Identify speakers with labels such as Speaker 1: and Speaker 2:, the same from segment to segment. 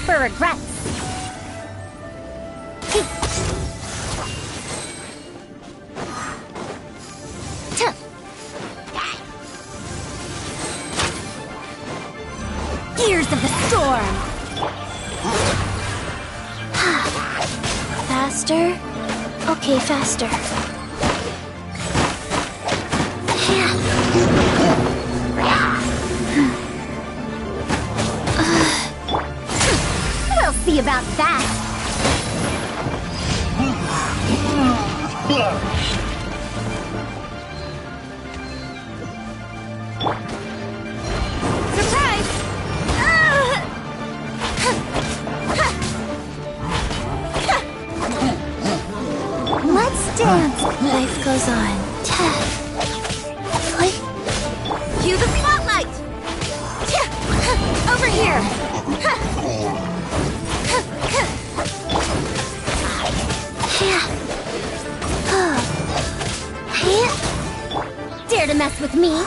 Speaker 1: For regrets. Gears of the storm. Faster? Okay, faster. We'll see about that. Surprise! Let's dance. Life goes on. Cue the spotlight! Over here! Dare to mess with me?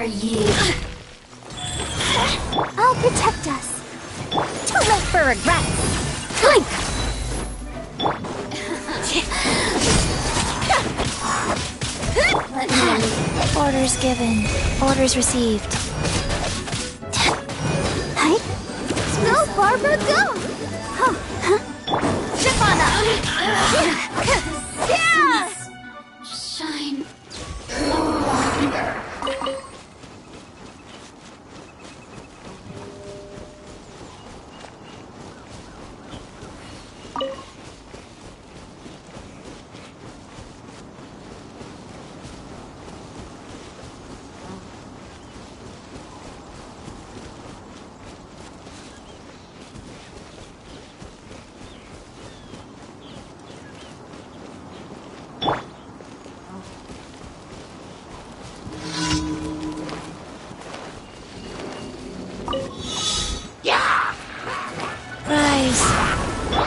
Speaker 1: are ye? I'll protect us. Too late for regrets. Orders given. Orders received. Hi. Go, Barbara, go! Zip on up! Yeah! Shine no longer.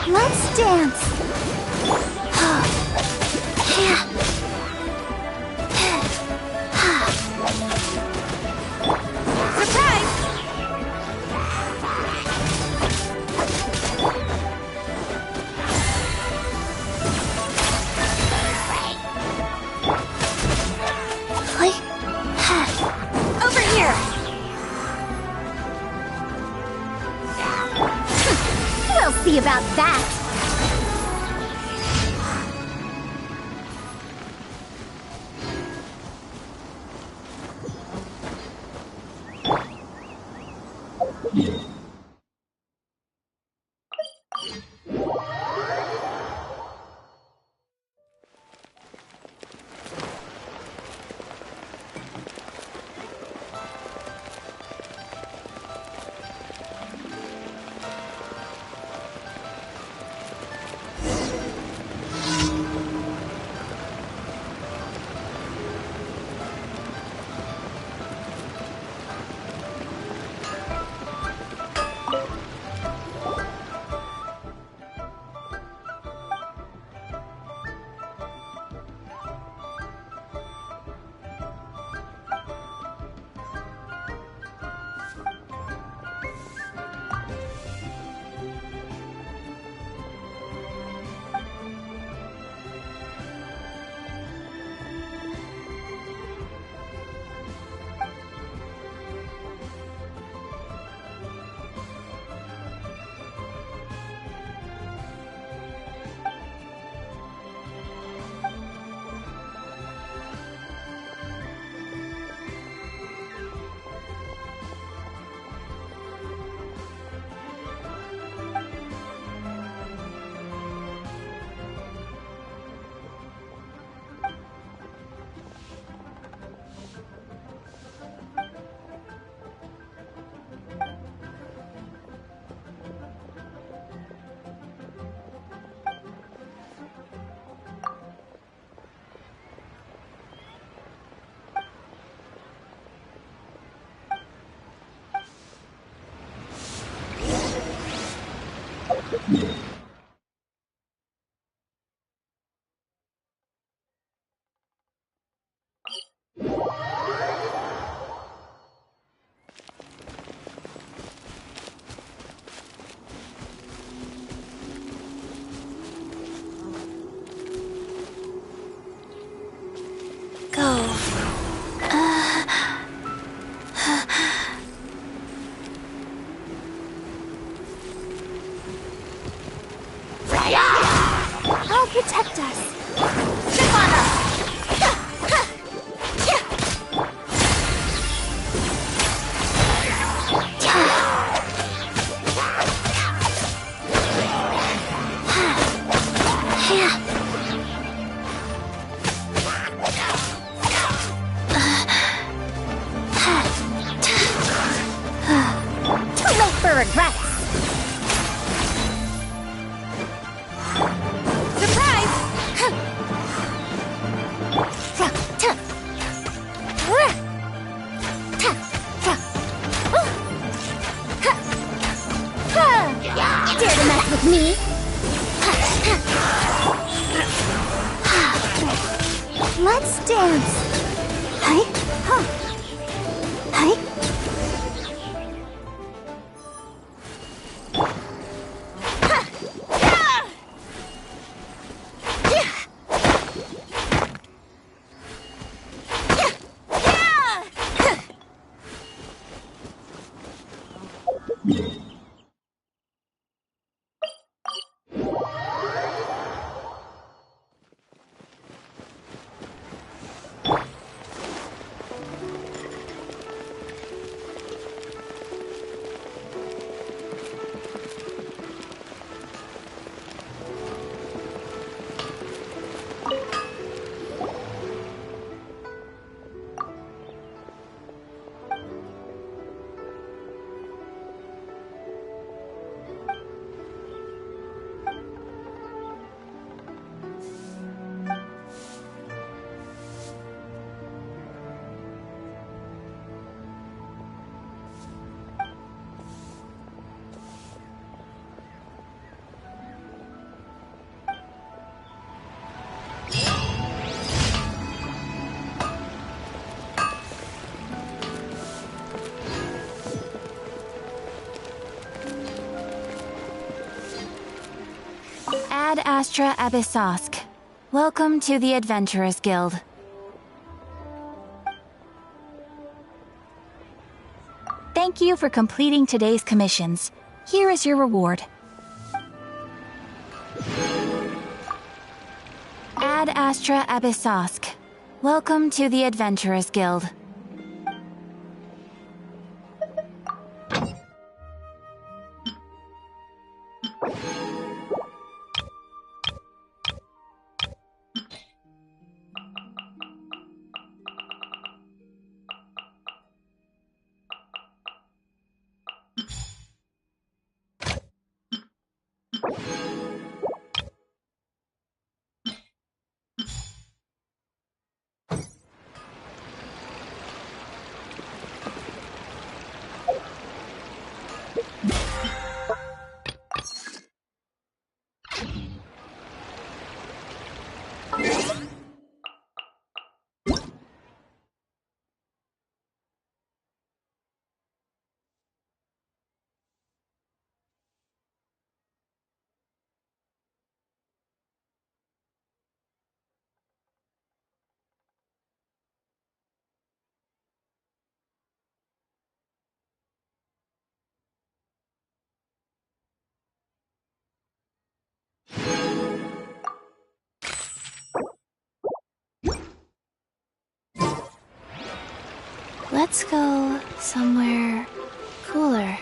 Speaker 1: Let's dance. Surprise! Over here. We'll see about that. I'll protect us. Zip on us. Too late for regrets. Dare to mess with me? Let's dance. Hi. Hi. Ad Astra Abyssosk. Welcome to the Adventurers Guild. Thank you for completing today's commissions. Here is your reward. Ad Astra Abyssosk. Welcome to the Adventurers Guild. Let's go somewhere cooler.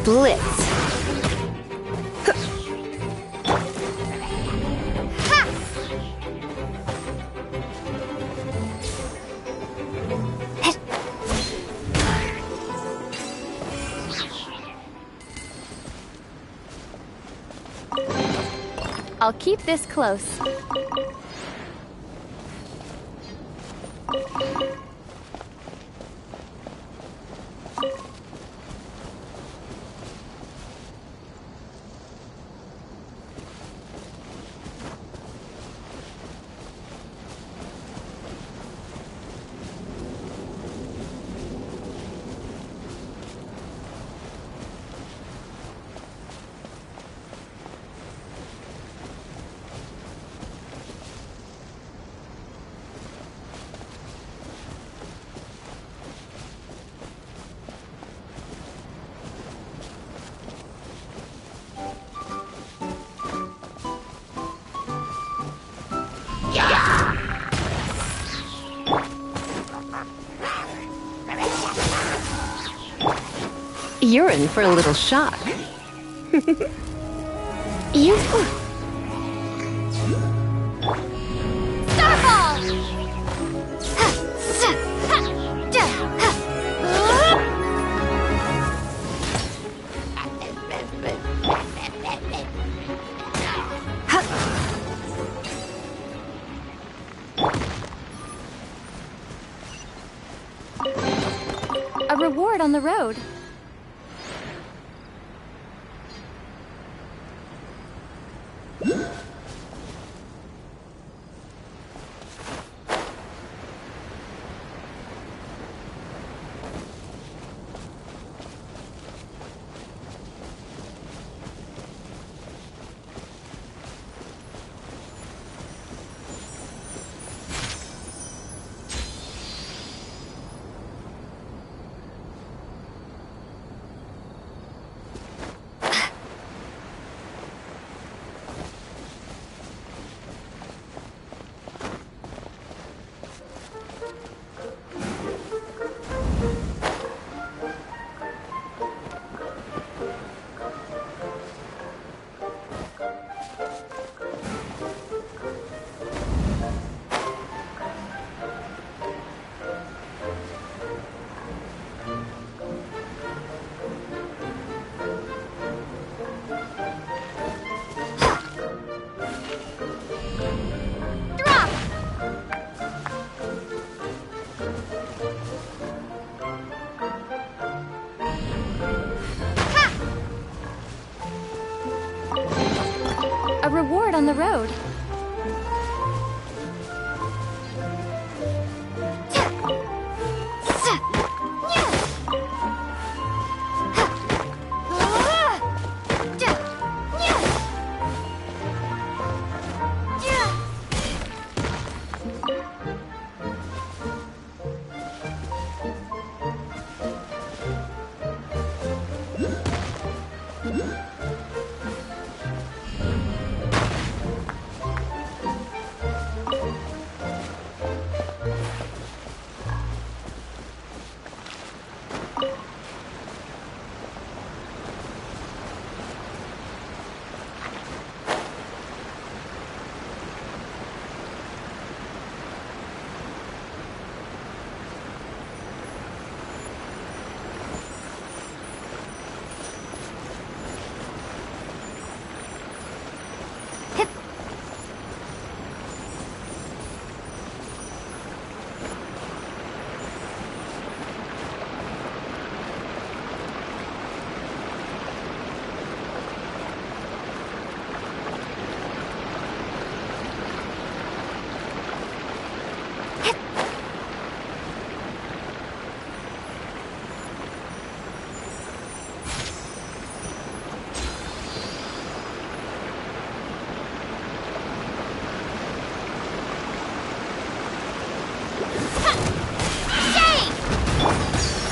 Speaker 2: Blitz. I'll keep this close. You're in for a little shock. You... Starfall! A reward on the road. A reward on the road.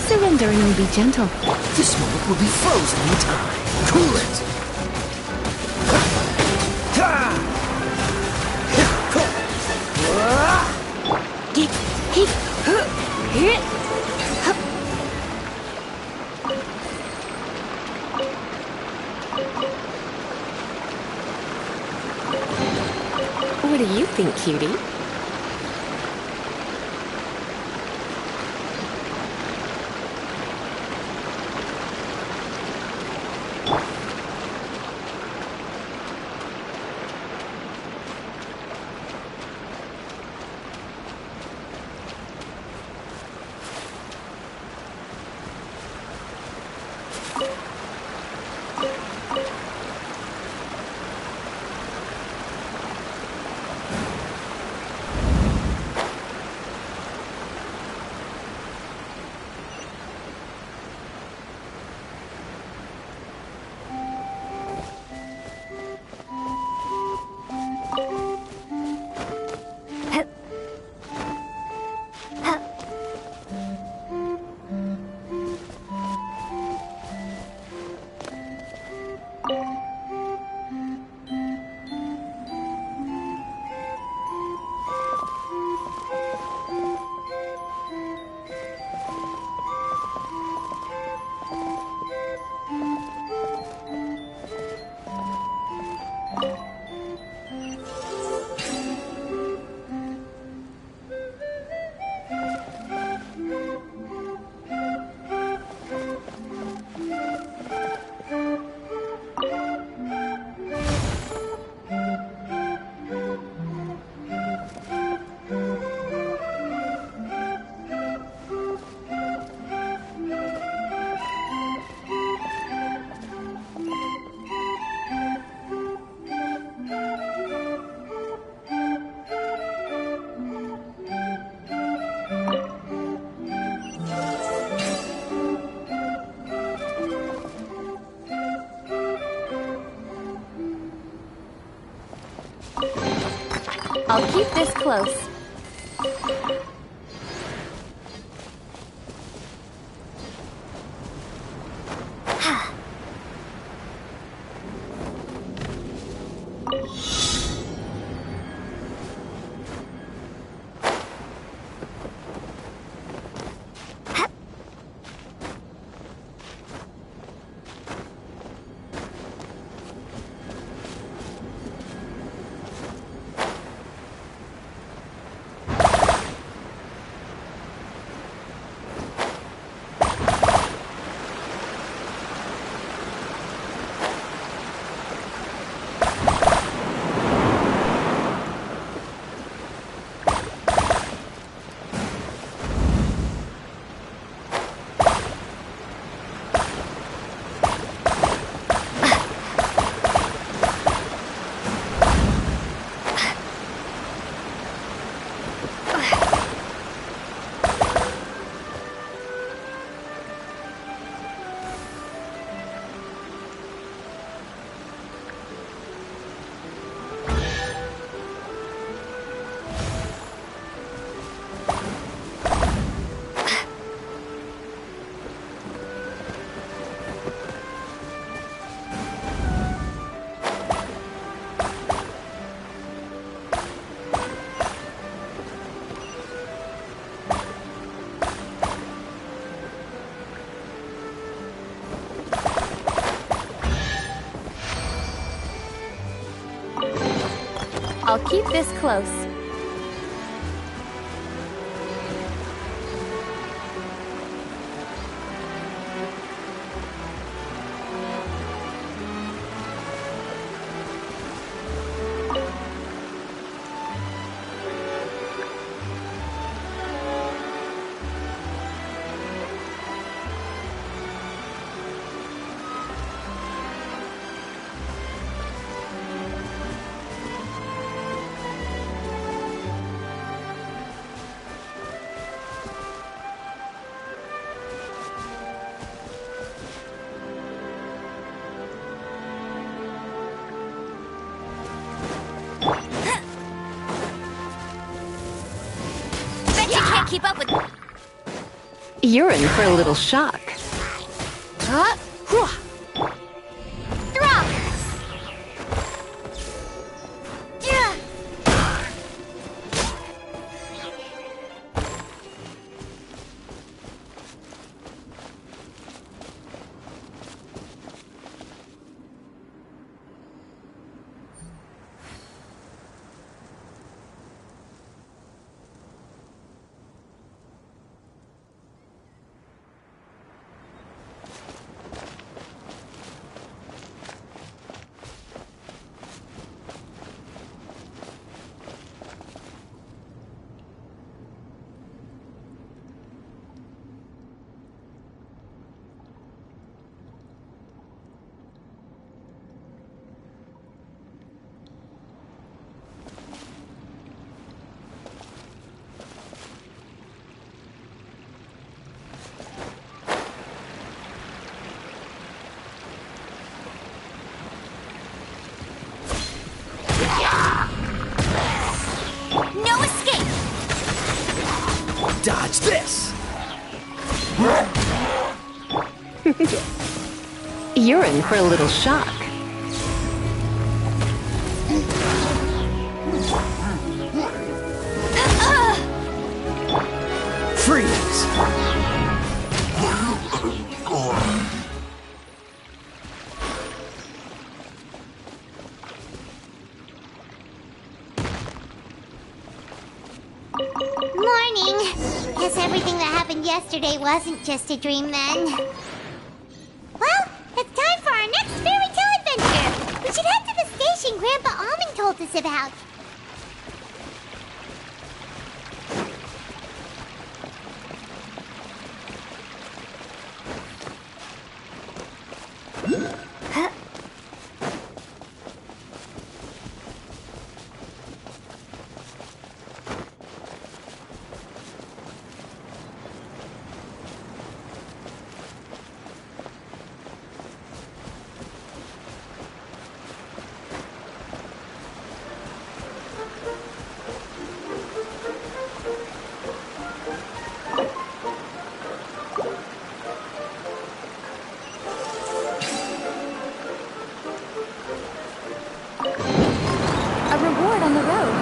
Speaker 2: Surrendering will be gentle.
Speaker 3: This moment will be frozen in time. Cool it!
Speaker 2: think, cutie? I'll keep this close. I'll keep this close.
Speaker 1: Keep up with.
Speaker 2: You're in for a little shock.
Speaker 3: Dodge this!
Speaker 2: You're in for a little shock.
Speaker 3: Freeze!
Speaker 4: Morning. Guess everything that happened yesterday wasn't just a dream then. Well, it's time for our next fairy tale adventure. We should head to the station Grandpa Almond told us about.
Speaker 1: A reward on the road.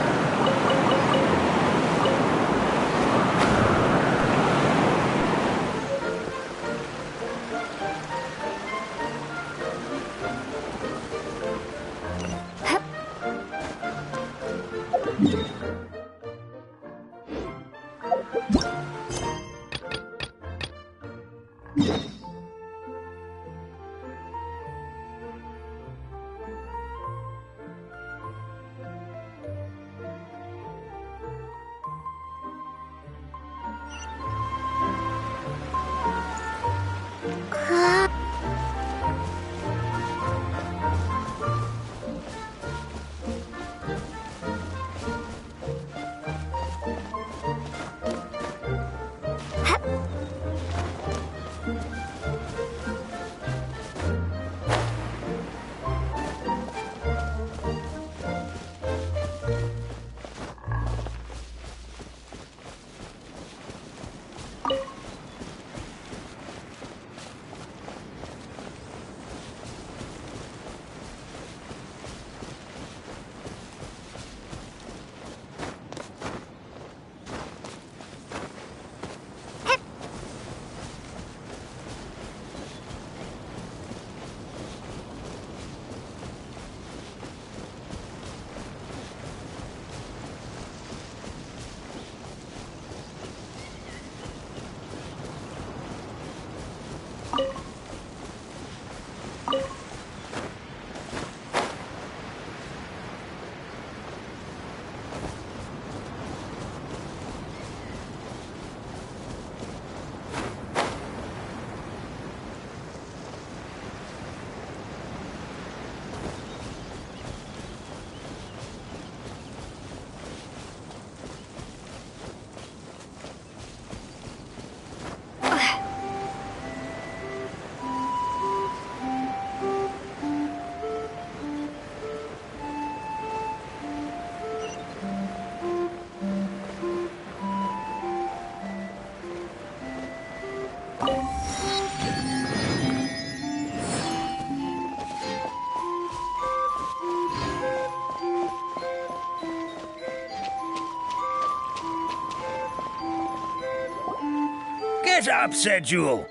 Speaker 5: Get up, said Jewel.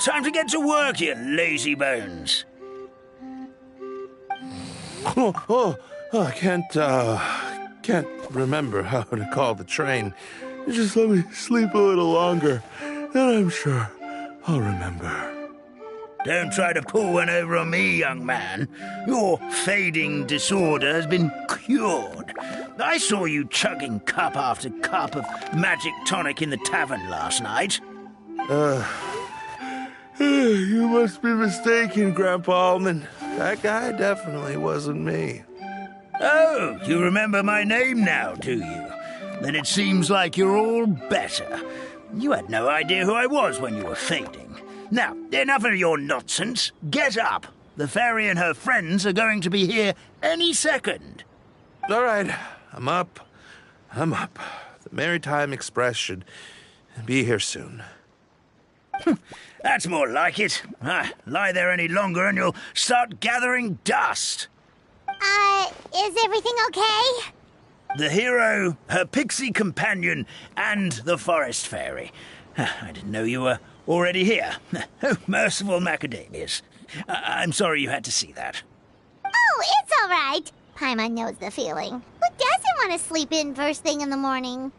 Speaker 5: Time to get to work, you lazy bones.
Speaker 6: I can't remember how to call the train. Just let me sleep a little longer, then I'm sure I'll remember.
Speaker 5: Don't try to pull one over on me, young man. Your fading disorder has been cured. I saw you chugging cup after cup of magic tonic in the tavern last night.
Speaker 6: You must be mistaken, Grandpa Almond. That guy definitely wasn't me.
Speaker 5: Oh, you remember my name now, do you? Then it seems like you're all better. You had no idea who I was when you were fading. Now, enough of your nonsense. Get up. The fairy and her friends are going to be here any second.
Speaker 6: All right, I'm up. The Maritime Express should Be here soon.
Speaker 5: That's more like it. Lie there any longer and you'll start gathering dust.
Speaker 4: Is everything okay?
Speaker 5: The hero, her pixie companion, and the forest fairy. I didn't know you were already here. Oh, merciful macadamias. I'm sorry you had to see that.
Speaker 4: Oh, it's all right. Paimon knows the feeling. Who doesn't want to sleep in first thing in the morning?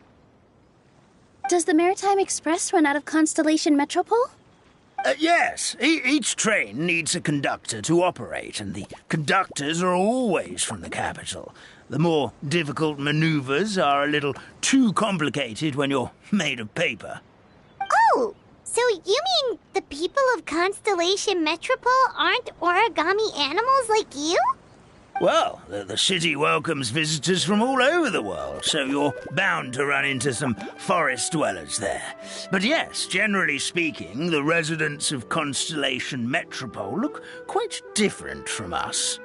Speaker 7: Does the Maritime Express run out of Constellation Metropole?
Speaker 5: Yes, each train needs a conductor to operate, and the conductors are always from the capital. The more difficult maneuvers are a little too complicated when you're made of paper.
Speaker 4: Oh, so you mean the people of Constellation Metropole aren't origami animals like you?
Speaker 5: Well, the city welcomes visitors from all over the world, so you're bound to run into some forest dwellers there. But yes, generally speaking, the residents of Constellation Metropole look quite different from us.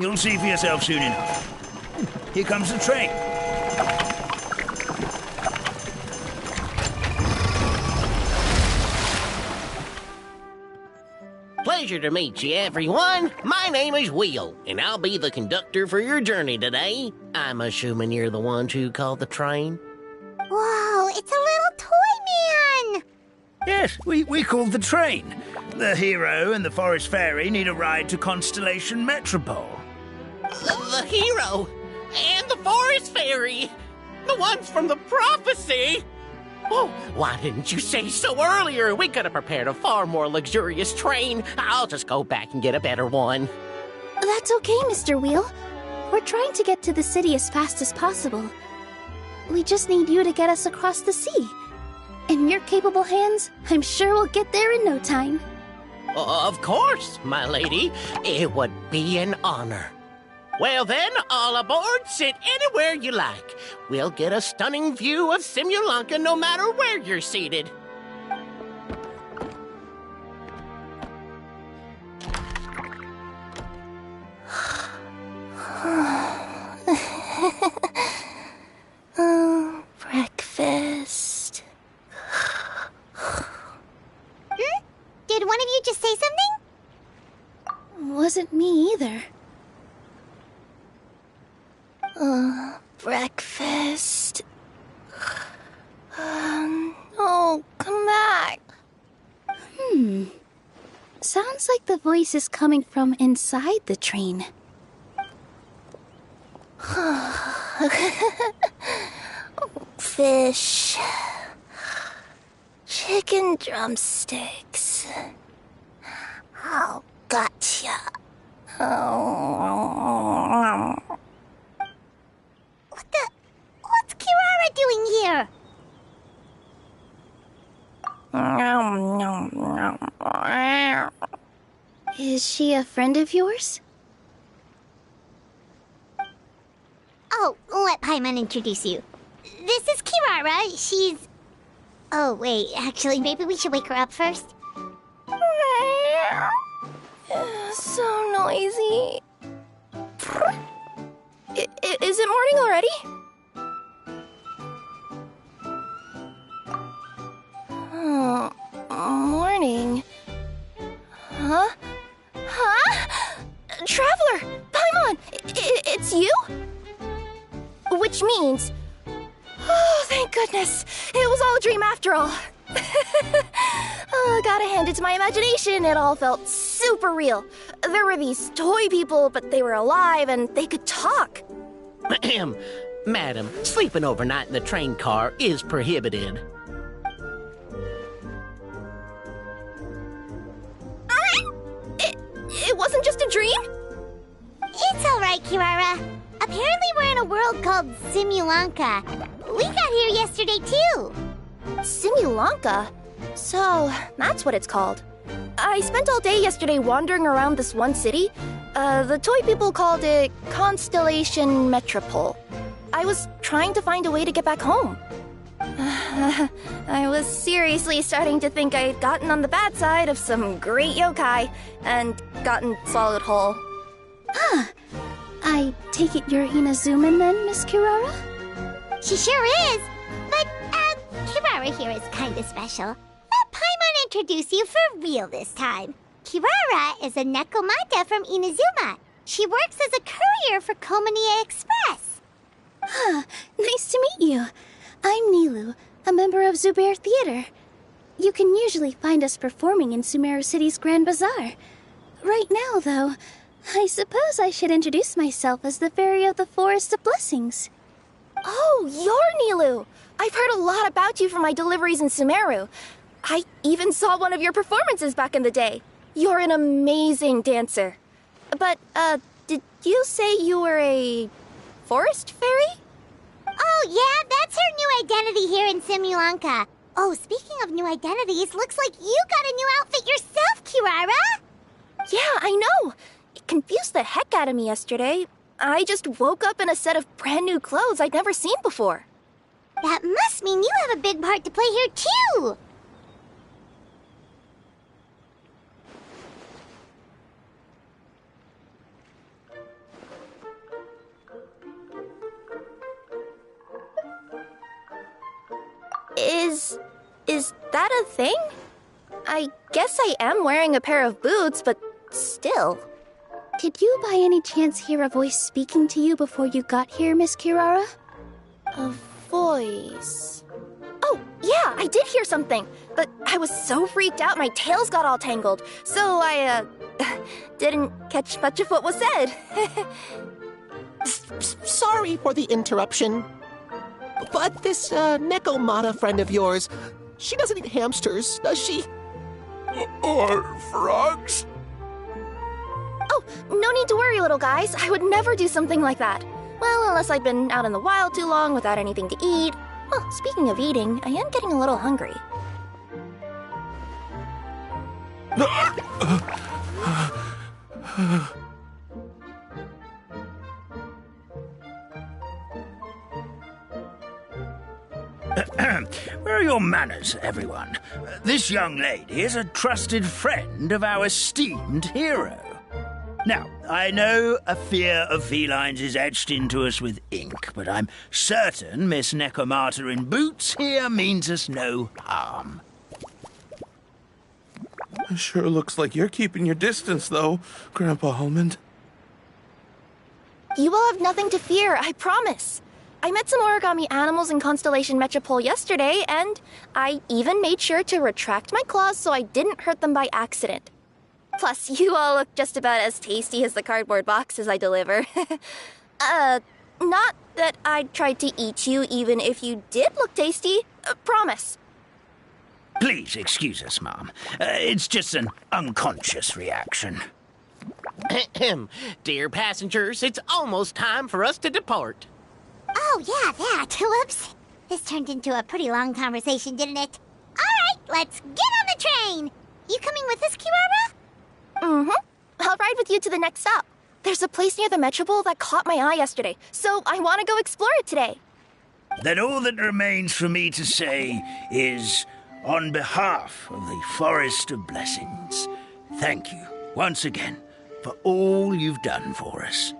Speaker 5: You'll see for yourself soon enough. Here comes the train.
Speaker 8: Pleasure to meet you, everyone. My name is Will, and I'll be the conductor for your journey today. I'm assuming you're the ones who called the train?
Speaker 4: Whoa, it's a little toy man!
Speaker 5: Yes, we called the train. The hero and the forest fairy need a ride to Constellation Metropole.
Speaker 8: The hero and the forest fairy, the ones from the prophecy. Oh, why didn't you say so earlier? We could have prepared a far more luxurious train. I'll just go back and get a better one.
Speaker 7: That's okay, Mr. Wheel. We're trying to get to the city as fast as possible. We just need you to get us across the sea. In your capable hands, I'm sure we'll get there in no time.
Speaker 8: Of course, my lady. It would be an honor. Well then, all aboard, sit anywhere you like. We'll get a stunning view of Simulanka no matter where you're seated.
Speaker 7: Breakfast.
Speaker 4: Did one of you just say something?
Speaker 7: Wasn't me either. Breakfast. Oh, come back. Sounds like the voice is coming from inside the train. Fish. Chicken drumsticks. Oh, gotcha. Oh.
Speaker 4: What's Kirara doing here?
Speaker 7: Is she a friend of yours?
Speaker 4: Oh, let Paimon introduce you. This is Kirara. She's... Oh, wait, actually, maybe we should wake her up first.
Speaker 7: So noisy. Is it morning already? Oh, morning. Huh? Traveler! Paimon! It's you? Which means... Oh, thank goodness. It was all a dream after all. Oh, gotta hand it to my imagination. It all felt super real. There were these toy people, but they were alive and they could talk.
Speaker 8: Ahem. Madam, sleeping overnight in the train car is prohibited.
Speaker 7: It wasn't just a dream?
Speaker 4: It's all right, Kirara. Apparently we're in a world called Simulanka. We got here yesterday, too.
Speaker 7: Simulanka? So, that's what it's called. I spent all day yesterday wandering around this one city. The toy people called it Constellation Metropole. I was trying to find a way to get back home. I was seriously starting to think I'd gotten on the bad side of some great yokai and gotten swallowed whole. I take it you're Inazuman then, Miss Kirara?
Speaker 4: She sure is. But, Kirara here is kinda special. Let Paimon introduce you for real this time. Kirara is a Nekomata from Inazuma. She works as a courier for Komanie Express.
Speaker 7: Nice to meet you. I'm Nilu, a member of Zubair Theater. You can usually find us performing in Sumeru City's Grand Bazaar. Right now, though, I suppose I should introduce myself as the Fairy of the Forest of Blessings. Oh, you're Nilu! I've heard a lot about you from my deliveries in Sumeru. I even saw one of your performances back in the day. You're an amazing dancer. But, did you say you were a forest fairy?
Speaker 4: Oh, yeah, that's her new identity here in Simulanka. Oh, speaking of new identities, looks like you got a new outfit yourself, Kirara!
Speaker 7: Yeah, I know. It confused the heck out of me yesterday. I just woke up in a set of brand new clothes I'd never seen before.
Speaker 4: That must mean you have a big part to play here, too!
Speaker 7: Is that a thing? I guess I am wearing a pair of boots, but still. Did you by any chance hear a voice speaking to you before you got here, Miss Kirara? A voice... Oh, yeah, I did hear something, but I was so freaked out my tails got all tangled, so I, didn't catch much of what was said.
Speaker 9: Sorry for the interruption. But this, Nekomata friend of yours, she doesn't eat hamsters, does she?
Speaker 6: Or frogs?
Speaker 7: Oh, no need to worry, little guys. I would never do something like that. Well, unless I'd been out in the wild too long without anything to eat. Oh, speaking of eating, I am getting a little hungry.
Speaker 5: Where are your manners, everyone? This young lady is a trusted friend of our esteemed hero. Now, I know a fear of felines is etched into us with ink, but I'm certain Miss Nekomata in boots here means us no harm.
Speaker 6: It sure looks like you're keeping your distance, though, Grandpa Almond.
Speaker 7: You will have nothing to fear, I promise. I met some origami animals in Constellation Metropole yesterday, and I even made sure to retract my claws so I didn't hurt them by accident. Plus, you all look just about as tasty as the cardboard boxes I deliver. Not that I'd try to eat you even if you did look tasty. Promise.
Speaker 5: Please excuse us, Mom. It's just an unconscious reaction.
Speaker 8: Dear passengers, it's almost time for us to depart.
Speaker 4: Oh, yeah, that. Whoops. This turned into a pretty long conversation, didn't it? All right, let's get on the train. You coming with us, Kirara?
Speaker 7: Mm-hmm. I'll ride with you to the next stop. There's a place near the Metropole that caught my eye yesterday, so I want to go explore it today.
Speaker 5: Then all that remains for me to say is, on behalf of the Forest of Blessings, thank you once again for all you've done for us.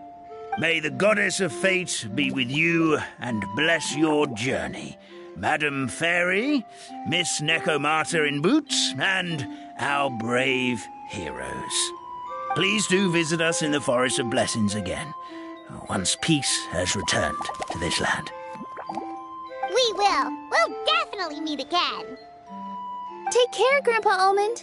Speaker 5: May the Goddess of Fate be with you and bless your journey, Madam Fairy, Miss Nekomata in boots, and our brave heroes. Please do visit us in the Forest of Blessings again, once peace has returned to this land.
Speaker 4: We will. We'll definitely meet again.
Speaker 7: Take care, Grandpa Almond.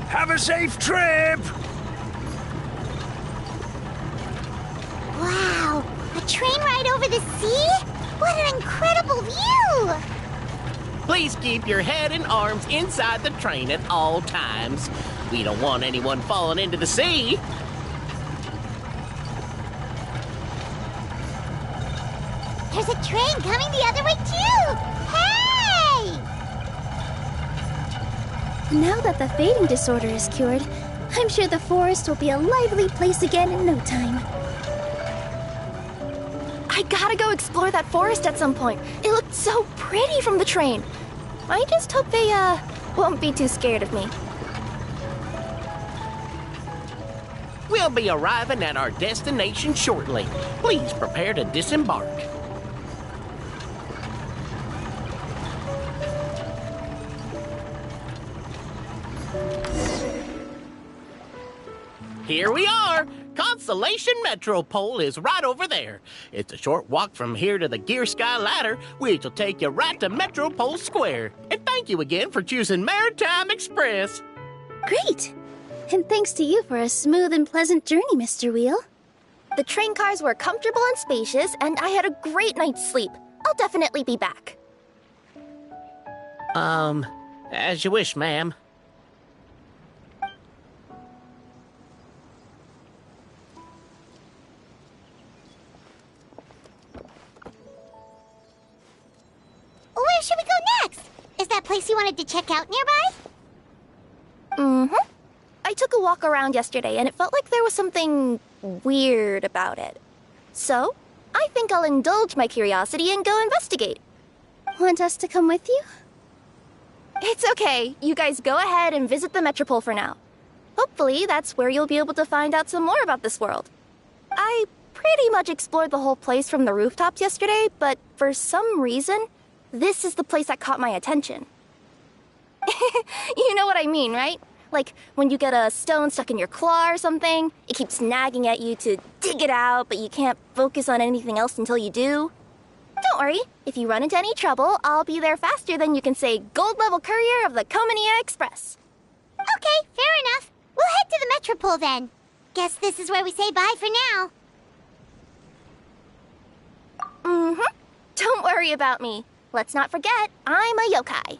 Speaker 5: Have a safe trip!
Speaker 4: Wow, a train ride over the sea? What an incredible view!
Speaker 8: Please keep your head and arms inside the train at all times. We don't want anyone falling into the sea.
Speaker 4: There's a train coming the other way, too! Hey!
Speaker 7: Now that the fading disorder is cured, I'm sure the forest will be a lively place again in no time. I gotta go explore that forest at some point. It looked so pretty from the train. I just hope they, won't be too scared of me.
Speaker 8: We'll be arriving at our destination shortly. Please prepare to disembark. Here we are! Constellation Metropole is right over there. It's a short walk from here to the Gear Sky Ladder, which will take you right to Metropole Square. And thank you again for choosing Maritime Express.
Speaker 7: Great! And thanks to you for a smooth and pleasant journey, Mr. Wheel. The train cars were comfortable and spacious, and I had a great night's sleep. I'll definitely be back.
Speaker 8: As you wish, ma'am.
Speaker 4: Where should we go next? Is that place you wanted to check out nearby?
Speaker 7: Mm-hmm. I took a walk around yesterday, and it felt like there was something weird about it. So, I think I'll indulge my curiosity and go investigate. Want us to come with you? It's okay. You guys go ahead and visit the Metropole for now. Hopefully, that's where you'll be able to find out some more about this world. I pretty much explored the whole place from the rooftops yesterday, but for some reason, this is the place that caught my attention. You know what I mean, right? Like, when you get a stone stuck in your claw or something, it keeps nagging at you to dig it out, but you can't focus on anything else until you do. Don't worry, if you run into any trouble, I'll be there faster than you can say gold-level courier of the Comania Express.
Speaker 4: Okay, fair enough. We'll head to the Metropole then. Guess this is where we say bye for now.
Speaker 7: Mm-hmm. Don't worry about me. Let's not forget, I'm a yokai.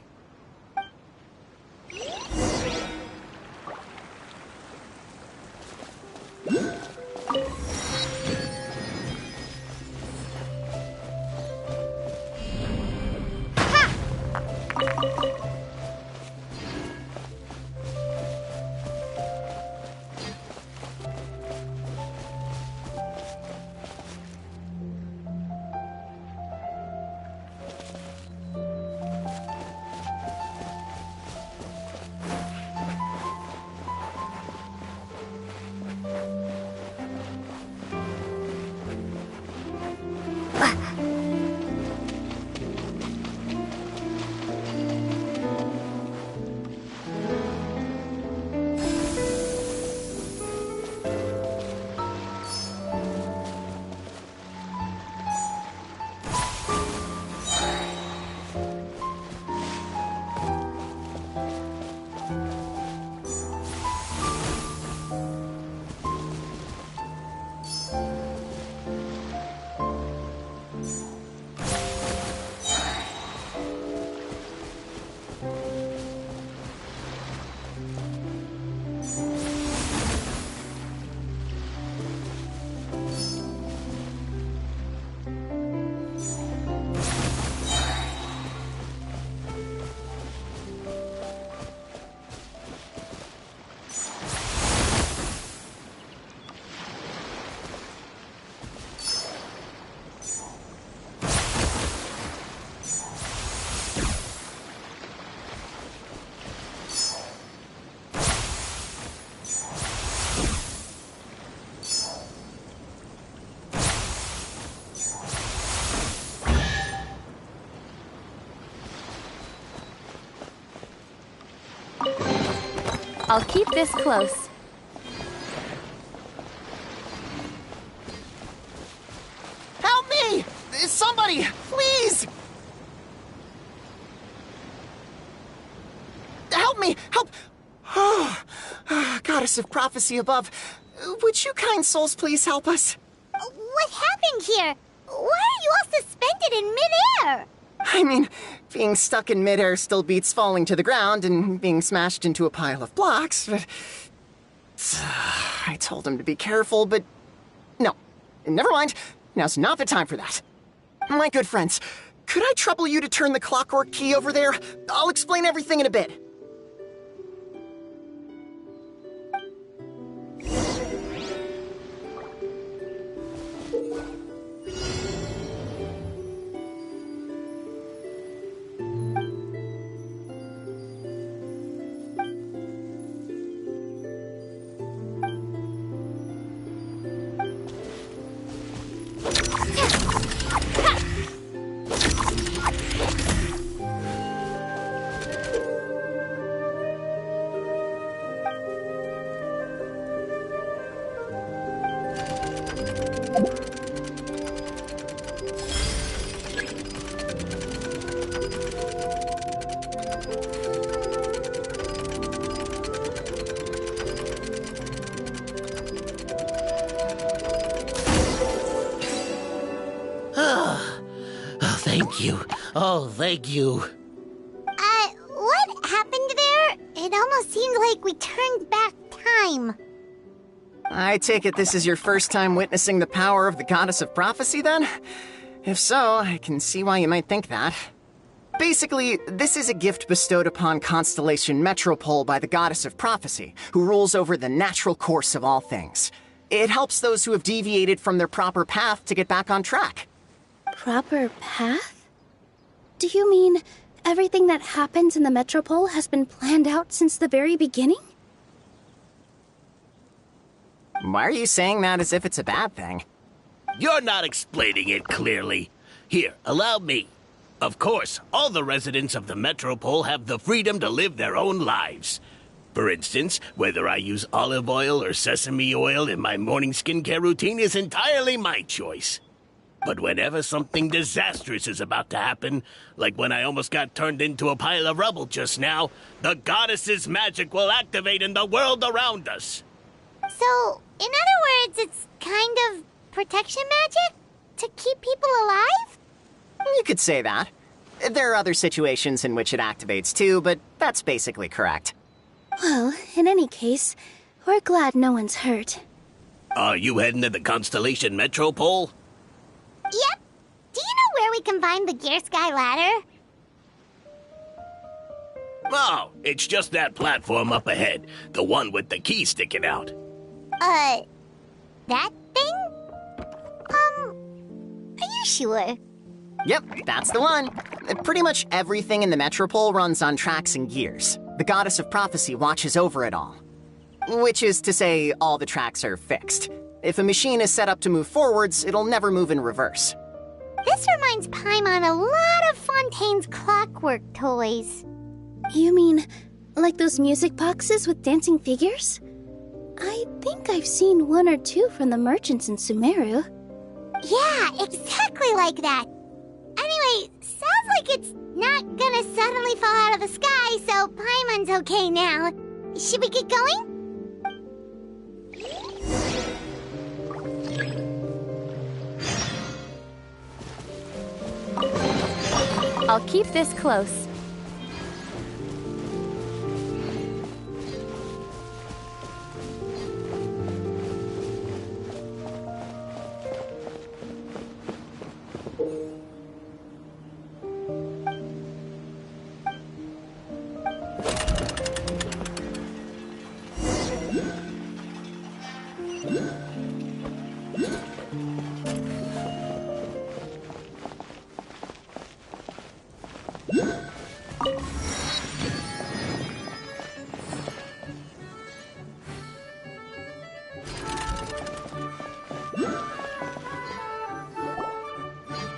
Speaker 7: I'll keep this close.
Speaker 9: Help me! Somebody, please! Help me! Help! Oh, goddess of prophecy above, would you kind souls please help us?
Speaker 4: What happened here? Why are you all suspended in midair?
Speaker 10: I mean, being stuck in midair still beats falling to the ground and being smashed into a pile of blocks, but... I told him to be careful, but... No. Never mind. Now's not the time for that. My good friends, could I trouble you to turn the clockwork key over there? I'll explain everything in a bit.
Speaker 8: Thank you. Oh, thank you.
Speaker 4: What happened there? It almost seemed like we turned back time.
Speaker 10: I take it this is your first time witnessing the power of the Goddess of Prophecy, then? If so, I can see why you might think that. Basically, this is a gift bestowed upon Constellation Metropole by the Goddess of Prophecy, who rules over the natural course of all things. It helps those who have deviated from their proper path to get back on track.
Speaker 7: Proper path? Do you mean everything that happens in the Metropole has been planned out since the very beginning?
Speaker 10: Why are you saying that as if it's a bad thing?
Speaker 8: You're not explaining it clearly. Here, allow me. Of course, all the residents of the Metropole have the freedom to live their own lives. For instance, whether I use olive oil or sesame oil in my morning skincare routine is entirely my choice. But whenever something disastrous is about to happen, like when I almost got turned into a pile of rubble just now, the goddess's magic will activate in the world around us.
Speaker 4: So, in other words, it's kind of protection magic? To keep people alive?
Speaker 10: You could say that. There are other situations in which it activates too, but that's basically correct.
Speaker 7: Well, in any case, we're glad no one's hurt.
Speaker 8: Are you heading to the Constellation Metropole?
Speaker 4: Yep. Do you know where we can find the Gear Sky ladder?
Speaker 8: Oh, it's just that platform up ahead. The one with the key sticking out.
Speaker 4: That thing? Are you sure?
Speaker 10: Yep, that's the one. Pretty much everything in the Metropole runs on tracks and gears. The Goddess of Prophecy watches over it all. Which is to say, all the tracks are fixed. If a machine is set up to move forwards, it'll never move in reverse.
Speaker 4: This reminds Paimon a lot of Fontaine's clockwork toys.
Speaker 7: You mean, like those music boxes with dancing figures? I think I've seen one or two from the merchants in Sumeru.
Speaker 4: Yeah, exactly like that. Anyway, sounds like it's not gonna suddenly fall out of the sky, so Paimon's okay now. Should we get going?
Speaker 2: I'll keep this close.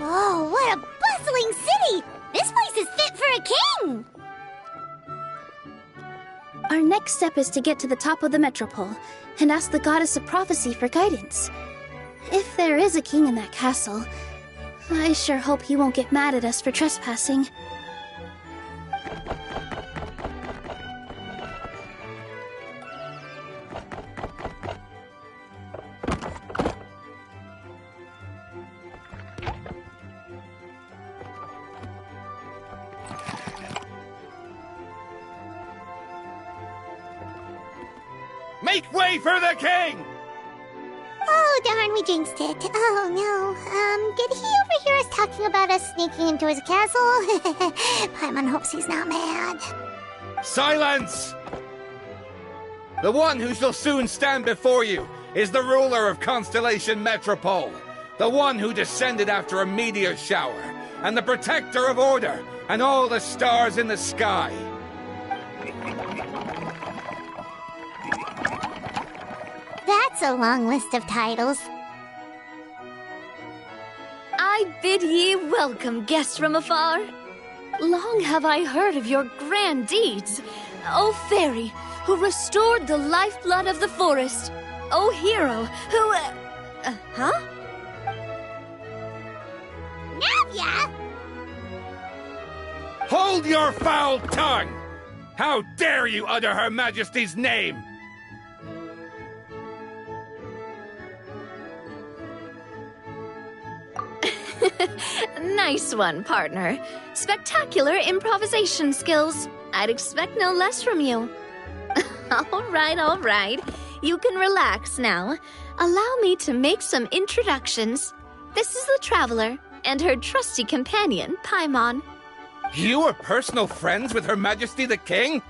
Speaker 4: Oh, what a bustling city! This place is fit for a king!
Speaker 7: Our next step is to get to the top of the Metropole and ask the Goddess of Prophecy for guidance. If there is a king in that castle, I sure hope he won't get mad at us for trespassing.
Speaker 11: Make way for the king!
Speaker 4: Oh, darn, we jinxed it. Oh, no. Did he overhear us talking about us sneaking into his castle? Paimon hopes he's not mad.
Speaker 11: Silence! The one who shall soon stand before you is the ruler of Constellation Metropole, the one who descended after a meteor shower, and the protector of order and all the stars in the sky.
Speaker 4: That's a long list of titles.
Speaker 7: I bid ye welcome, guests from afar. Long have I heard of your grand deeds, O fairy, who restored the lifeblood of the forest. O hero, who... huh?
Speaker 4: Navia!
Speaker 11: Hold your foul tongue! How dare you utter Her Majesty's name!
Speaker 7: Nice one, partner. Spectacular improvisation skills. I'd expect no less from you. All right. You can relax now. Allow me to make some introductions. This is the Traveler, and her trusty companion, Paimon.
Speaker 11: You are personal friends with Her Majesty the King?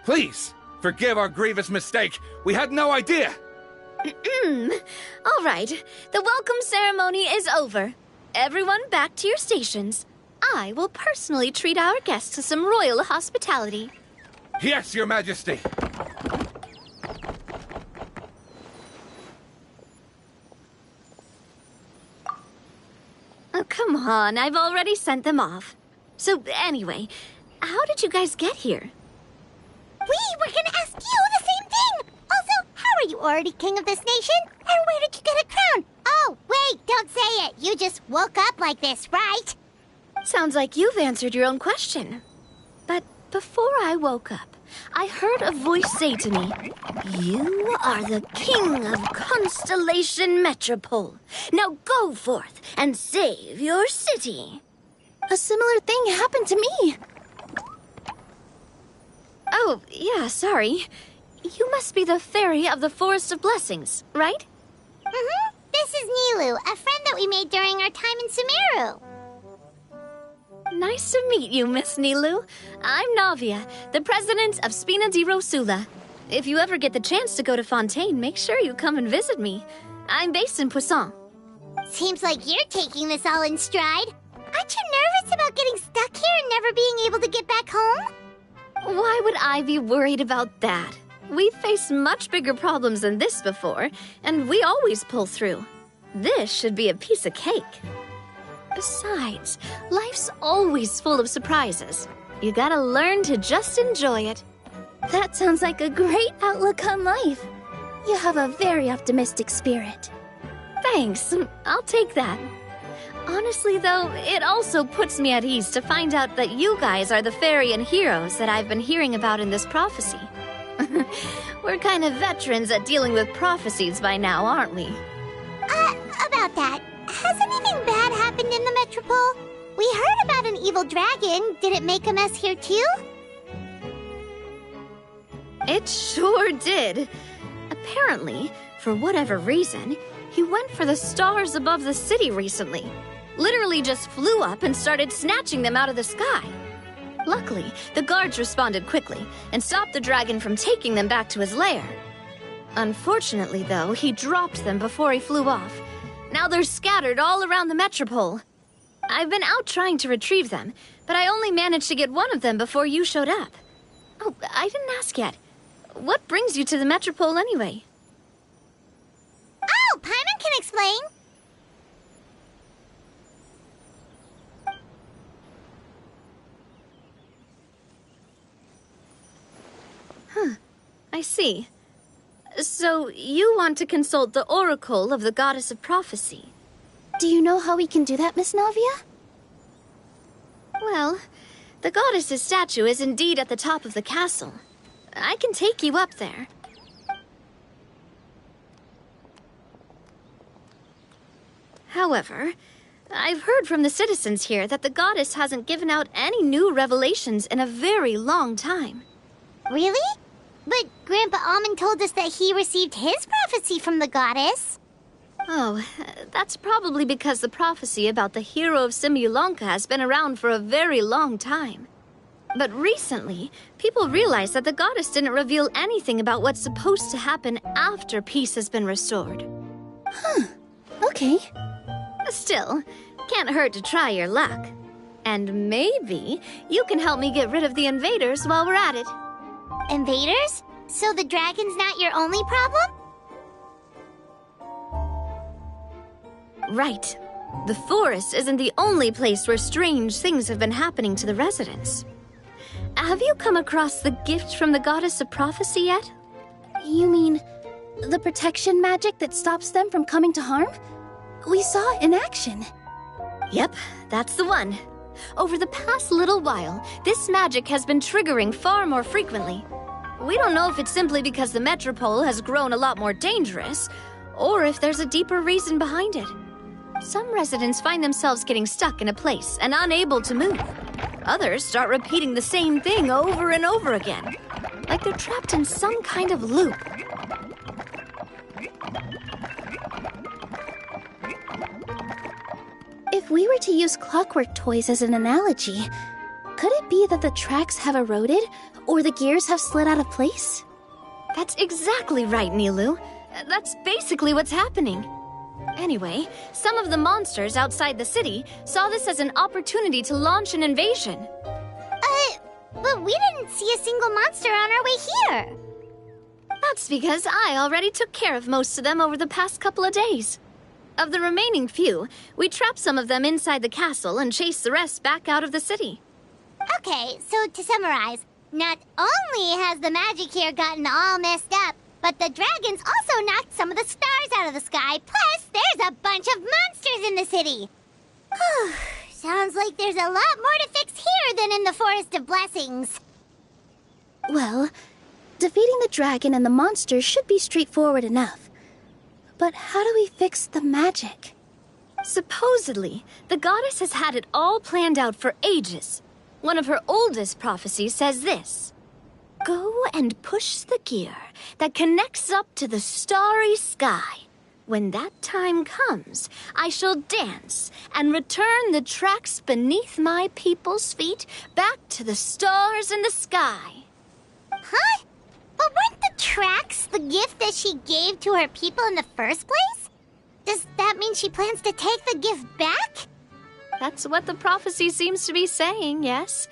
Speaker 11: Please, forgive our grievous mistake. We had no idea.
Speaker 7: All right, the welcome ceremony is over. Everyone back to your stations. I will personally treat our guests to some royal hospitality.
Speaker 11: Yes, Your Majesty.
Speaker 7: Oh, come on, I've already sent them off. So, anyway, how did you guys get here?
Speaker 4: We were gonna ask you the same thing! Also, how are you already king of this nation? And where did you get a crown? Oh, wait, don't say it. You just woke up like this, right?
Speaker 7: Sounds like you've answered your own question. But before I woke up, I heard a voice say to me, "You are the king of Constellation Metropole. Now go forth and save your city." A similar thing happened to me. Oh, yeah, sorry. You must be the fairy of the Forest of Blessings, right?
Speaker 4: Mm-hmm. This is Nilu, a friend that we made during our time in Sumeru.
Speaker 7: Nice to meet you, Miss Nilu. I'm Navia, the president of Spina di Rosula. If you ever get the chance to go to Fontaine, make sure you come and visit me. I'm based in Poisson.
Speaker 4: Seems like you're taking this all in stride. Aren't you nervous about getting stuck here and never being able to get back home?
Speaker 7: Why would I be worried about that? We've faced much bigger problems than this before, and we always pull through. This should be a piece of cake. Besides, life's always full of surprises. You gotta learn to just enjoy it. That sounds like a great outlook on life. You have a very optimistic spirit. Thanks, I'll take that. Honestly, though, it also puts me at ease to find out that you guys are the fairy and heroes that I've been hearing about in this prophecy. We're kind of veterans at dealing with prophecies by now, aren't we?
Speaker 4: About that, has anything bad happened in the Metropole? We heard about an evil dragon. Did it make a mess here too?
Speaker 7: It sure did. Apparently, for whatever reason, he went for the stars above the city recently. Literally just flew up and started snatching them out of the sky. Luckily, the guards responded quickly and stopped the dragon from taking them back to his lair. Unfortunately, though, he dropped them before he flew off. Now they're scattered all around the Metropole. I've been out trying to retrieve them, but I only managed to get one of them before you showed up. Oh, I didn't ask yet. What brings you to the Metropole anyway?
Speaker 4: Oh, Paimon can explain.
Speaker 7: I see. So, you want to consult the Oracle of the Goddess of Prophecy.
Speaker 1: Do you know how we can do that, Miss Navia?
Speaker 7: Well, the goddess's statue is indeed at the top of the castle. I can take you up there. However, I've heard from the citizens here that the goddess hasn't given out any new revelations in a very long time.
Speaker 4: Really? But Grandpa Almond told us that he received his prophecy from the goddess.
Speaker 7: Oh, that's probably because the prophecy about the hero of Simulanka has been around for a very long time. But recently, people realized that the goddess didn't reveal anything about what's supposed to happen after peace has been restored.
Speaker 12: Huh. Okay.
Speaker 7: Still, can't hurt to try your luck. And maybe you can help me get rid of the invaders while we're at it.
Speaker 4: Invaders? So the dragon's not your only problem?
Speaker 7: Right. The forest isn't the only place where strange things have been happening to the residents. Have you come across the gift from the goddess of prophecy yet?
Speaker 12: You mean the protection magic that stops them from coming to harm? We saw it in action.
Speaker 7: Yep, that's the one. Over the past little while, this magic has been triggering far more frequently. We don't know if it's simply because the metropole has grown a lot more dangerous, or if there's a deeper reason behind it. Some residents find themselves getting stuck in a place and unable to move. Others start repeating the same thing over and over again, like they're trapped in some kind of loop.
Speaker 12: If we were to use clockwork toys as an analogy, could it be that the tracks have eroded or the gears have slid out of place?
Speaker 7: That's exactly right, Nilu. That's basically what's happening. Anyway, some of the monsters outside the city saw this as an opportunity to launch an invasion.
Speaker 4: But we didn't see a single monster on our way here.
Speaker 7: That's because I already took care of most of them over the past couple of days. Of the remaining few, we trapped some of them inside the castle and chased the rest back out of the city.
Speaker 4: Okay, so to summarize, not only has the magic here gotten all messed up, but the dragons also knocked some of the stars out of the sky, plus there's a bunch of monsters in the city. Sounds like there's a lot more to fix here than in the Forest of Blessings.
Speaker 12: Well, defeating the dragon and the monsters should be straightforward enough. But how do we fix the magic?
Speaker 7: Supposedly, the goddess has had it all planned out for ages. One of her oldest prophecies says this: "Go and push the gear that connects up to the starry sky. When that time comes, I shall dance and return the tracks beneath my people's feet back to the stars in the sky."
Speaker 4: Huh? But weren't the tracks the gift that she gave to her people in the first place? Does that mean she plans to take the gift back?
Speaker 7: That's what the prophecy seems to be saying, yes.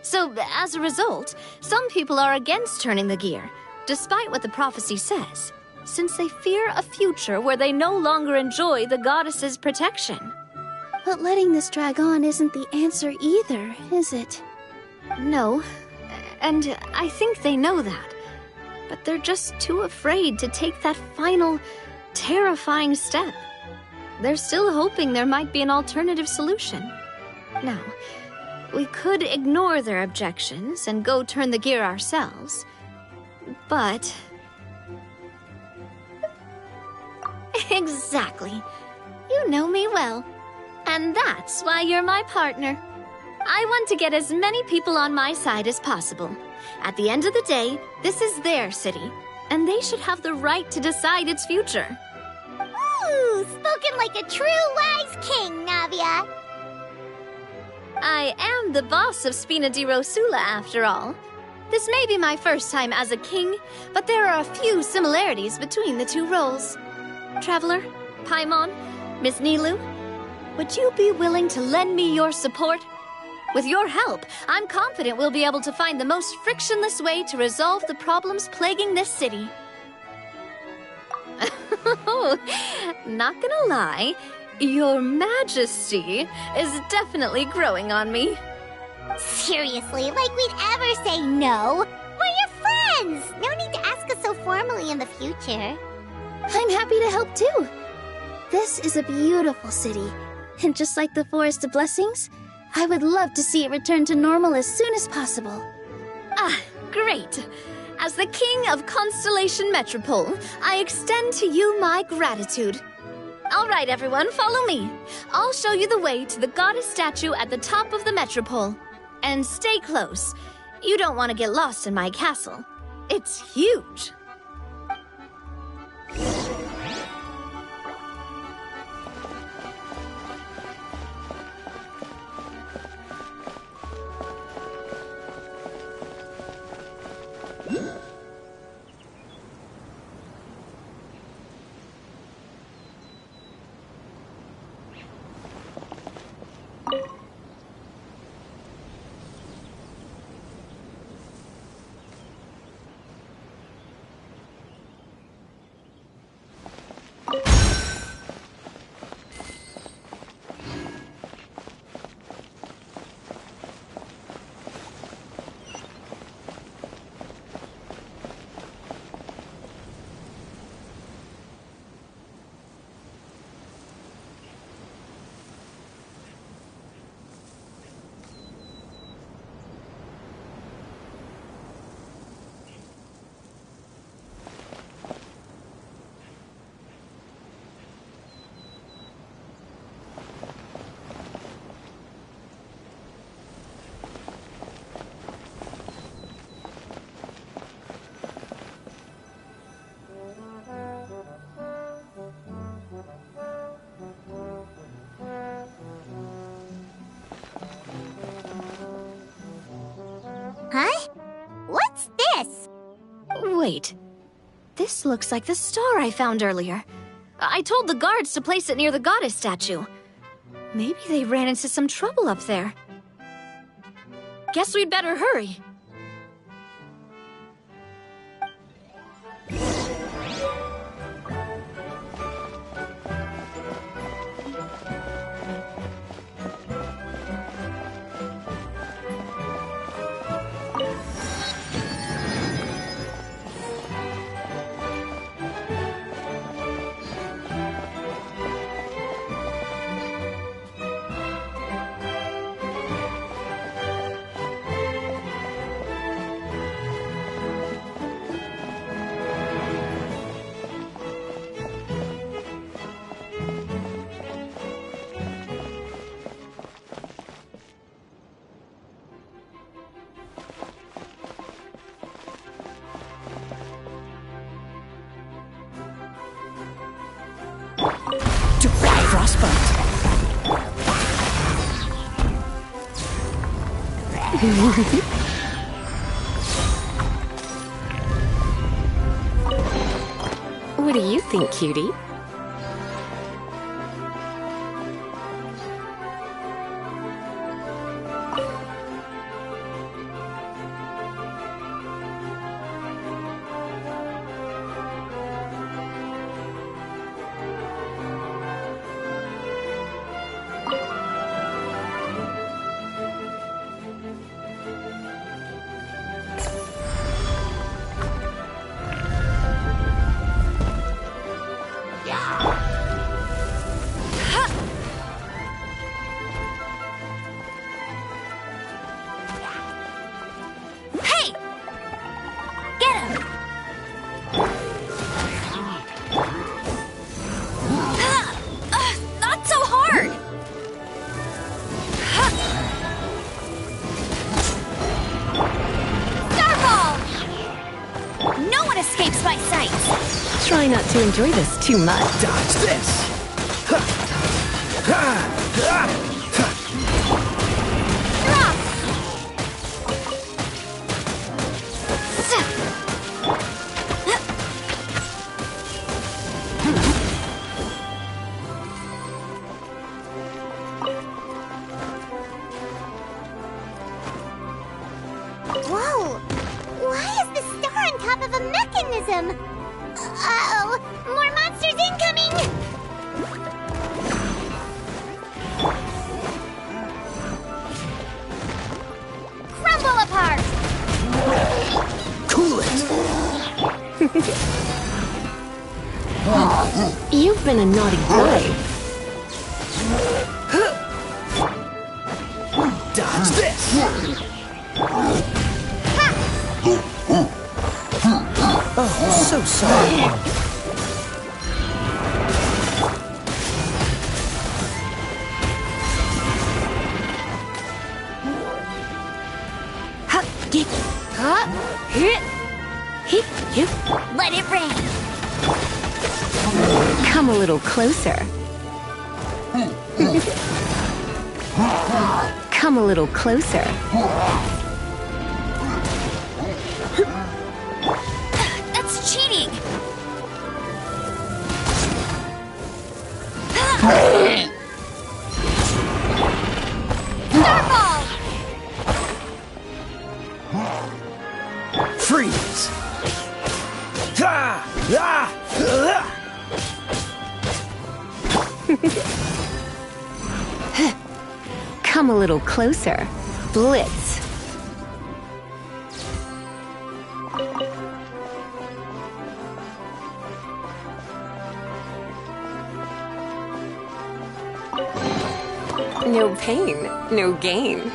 Speaker 7: So, as a result, some people are against turning the gear, despite what the prophecy says, since they fear a future where they no longer enjoy the goddess's protection.
Speaker 12: But letting this drag on isn't the answer either, is it?
Speaker 7: No, and I think they know that. But they're just too afraid to take that final, terrifying step. They're still hoping there might be an alternative solution. Now, we could ignore their objections and go turn the gear ourselves, but... Exactly. You know me well. And that's why you're my partner. I want to get as many people on my side as possible. At the end of the day, this is their city, and they should have the right to decide its future.
Speaker 4: Ooh, spoken like a true wise king, Navia.
Speaker 7: I am the boss of Spina di Rosula, after all. This may be my first time as a king, but there are a few similarities between the two roles. Traveler, Paimon, Miss Nilu, would you be willing to lend me your support? With your help, I'm confident we'll be able to find the most frictionless way to resolve the problems plaguing this city. Not gonna lie, Your Majesty is definitely growing on me.
Speaker 4: Seriously, like we'd ever say no. We're your friends! No need to ask us so formally in the future.
Speaker 12: I'm happy to help too. This is a beautiful city, and just like the Forest of Blessings, I would love to see it return to normal as soon as possible.
Speaker 7: Ah, great. As the King of Constellation Metropole, I extend to you my gratitude. All right, everyone, follow me. I'll show you the way to the goddess statue at the top of the Metropole. And stay close. You don't want to get lost in my castle. It's huge.
Speaker 4: Huh? What's this?
Speaker 7: Wait. This looks like the star I found earlier. I told the guards to place it near the goddess statue. Maybe they ran into some trouble up there. Guess we'd better hurry.
Speaker 3: Frostbite.
Speaker 2: What do you think, cutie? Try not to enjoy this too much.
Speaker 3: Dodge this!
Speaker 4: Whoa! Why is the star on top of a mechanism? Uh-oh! More monsters incoming! Crumble apart!
Speaker 3: Cool it!
Speaker 2: You've been a naughty boy.
Speaker 3: Dodge this! Oh, so sorry.
Speaker 2: Come a little closer. Come a little closer.
Speaker 7: That's cheating! Starball!
Speaker 3: Freeze!
Speaker 2: Come a little closer. Blitz. No pain, no gain.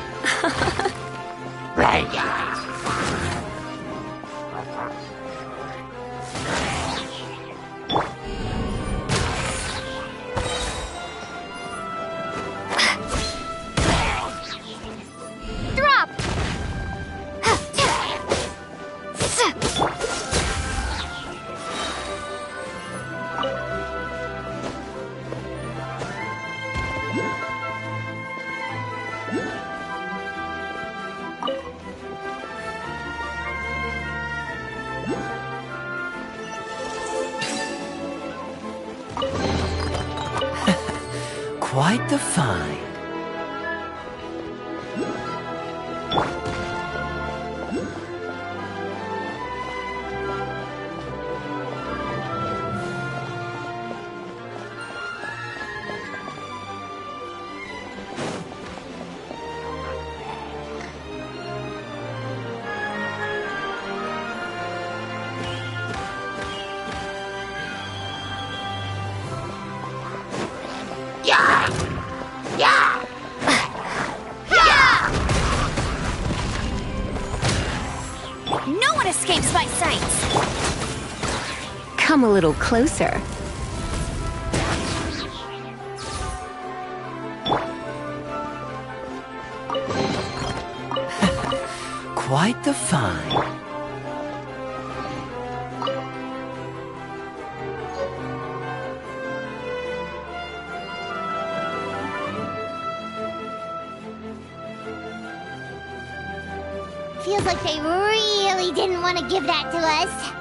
Speaker 7: Drop!
Speaker 3: Quite the find.
Speaker 7: No one escapes my sights!
Speaker 2: Come a little closer.
Speaker 3: Quite the find.
Speaker 4: Feels like they really didn't want to give that to us.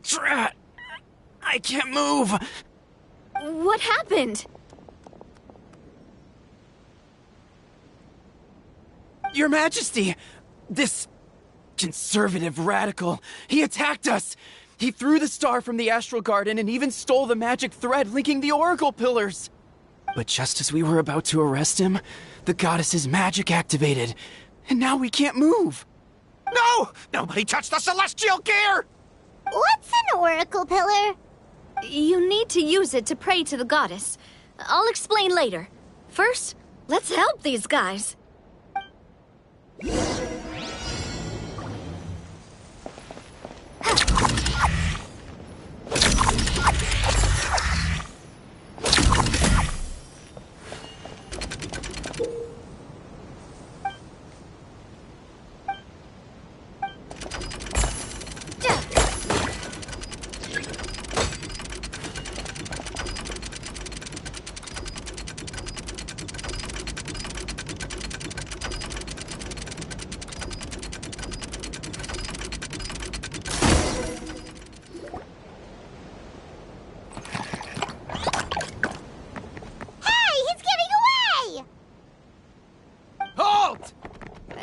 Speaker 13: Drat! I can't move!
Speaker 7: What happened?
Speaker 13: Your Majesty! This conservative radical, he attacked us! He threw the star from the Astral Garden and even stole the magic thread linking the Oracle Pillars! But just as we were about to arrest him, the goddess's magic activated, and now we can't move!
Speaker 3: No! Nobody touched the celestial gear!
Speaker 4: What's an oracle pillar?
Speaker 7: You need to use it to pray to the goddess. I'll explain later. First, let's help these guys.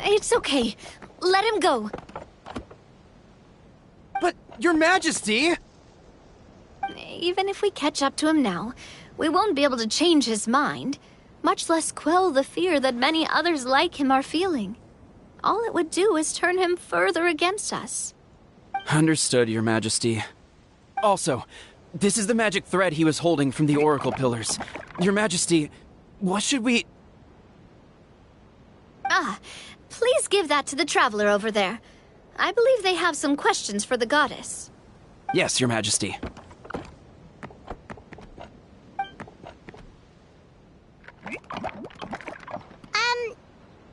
Speaker 7: It's okay. Let him go.
Speaker 13: But, Your Majesty!
Speaker 7: Even if we catch up to him now, we won't be able to change his mind, much less quell the fear that many others like him are feeling. All it would do is turn him further against us.
Speaker 13: Understood, Your Majesty. Also, this is the magic thread he was holding from the Oracle Pillars. Your Majesty, what should we...
Speaker 7: Please give that to the traveler over there. I believe they have some questions for the goddess.
Speaker 13: Yes, Your Majesty.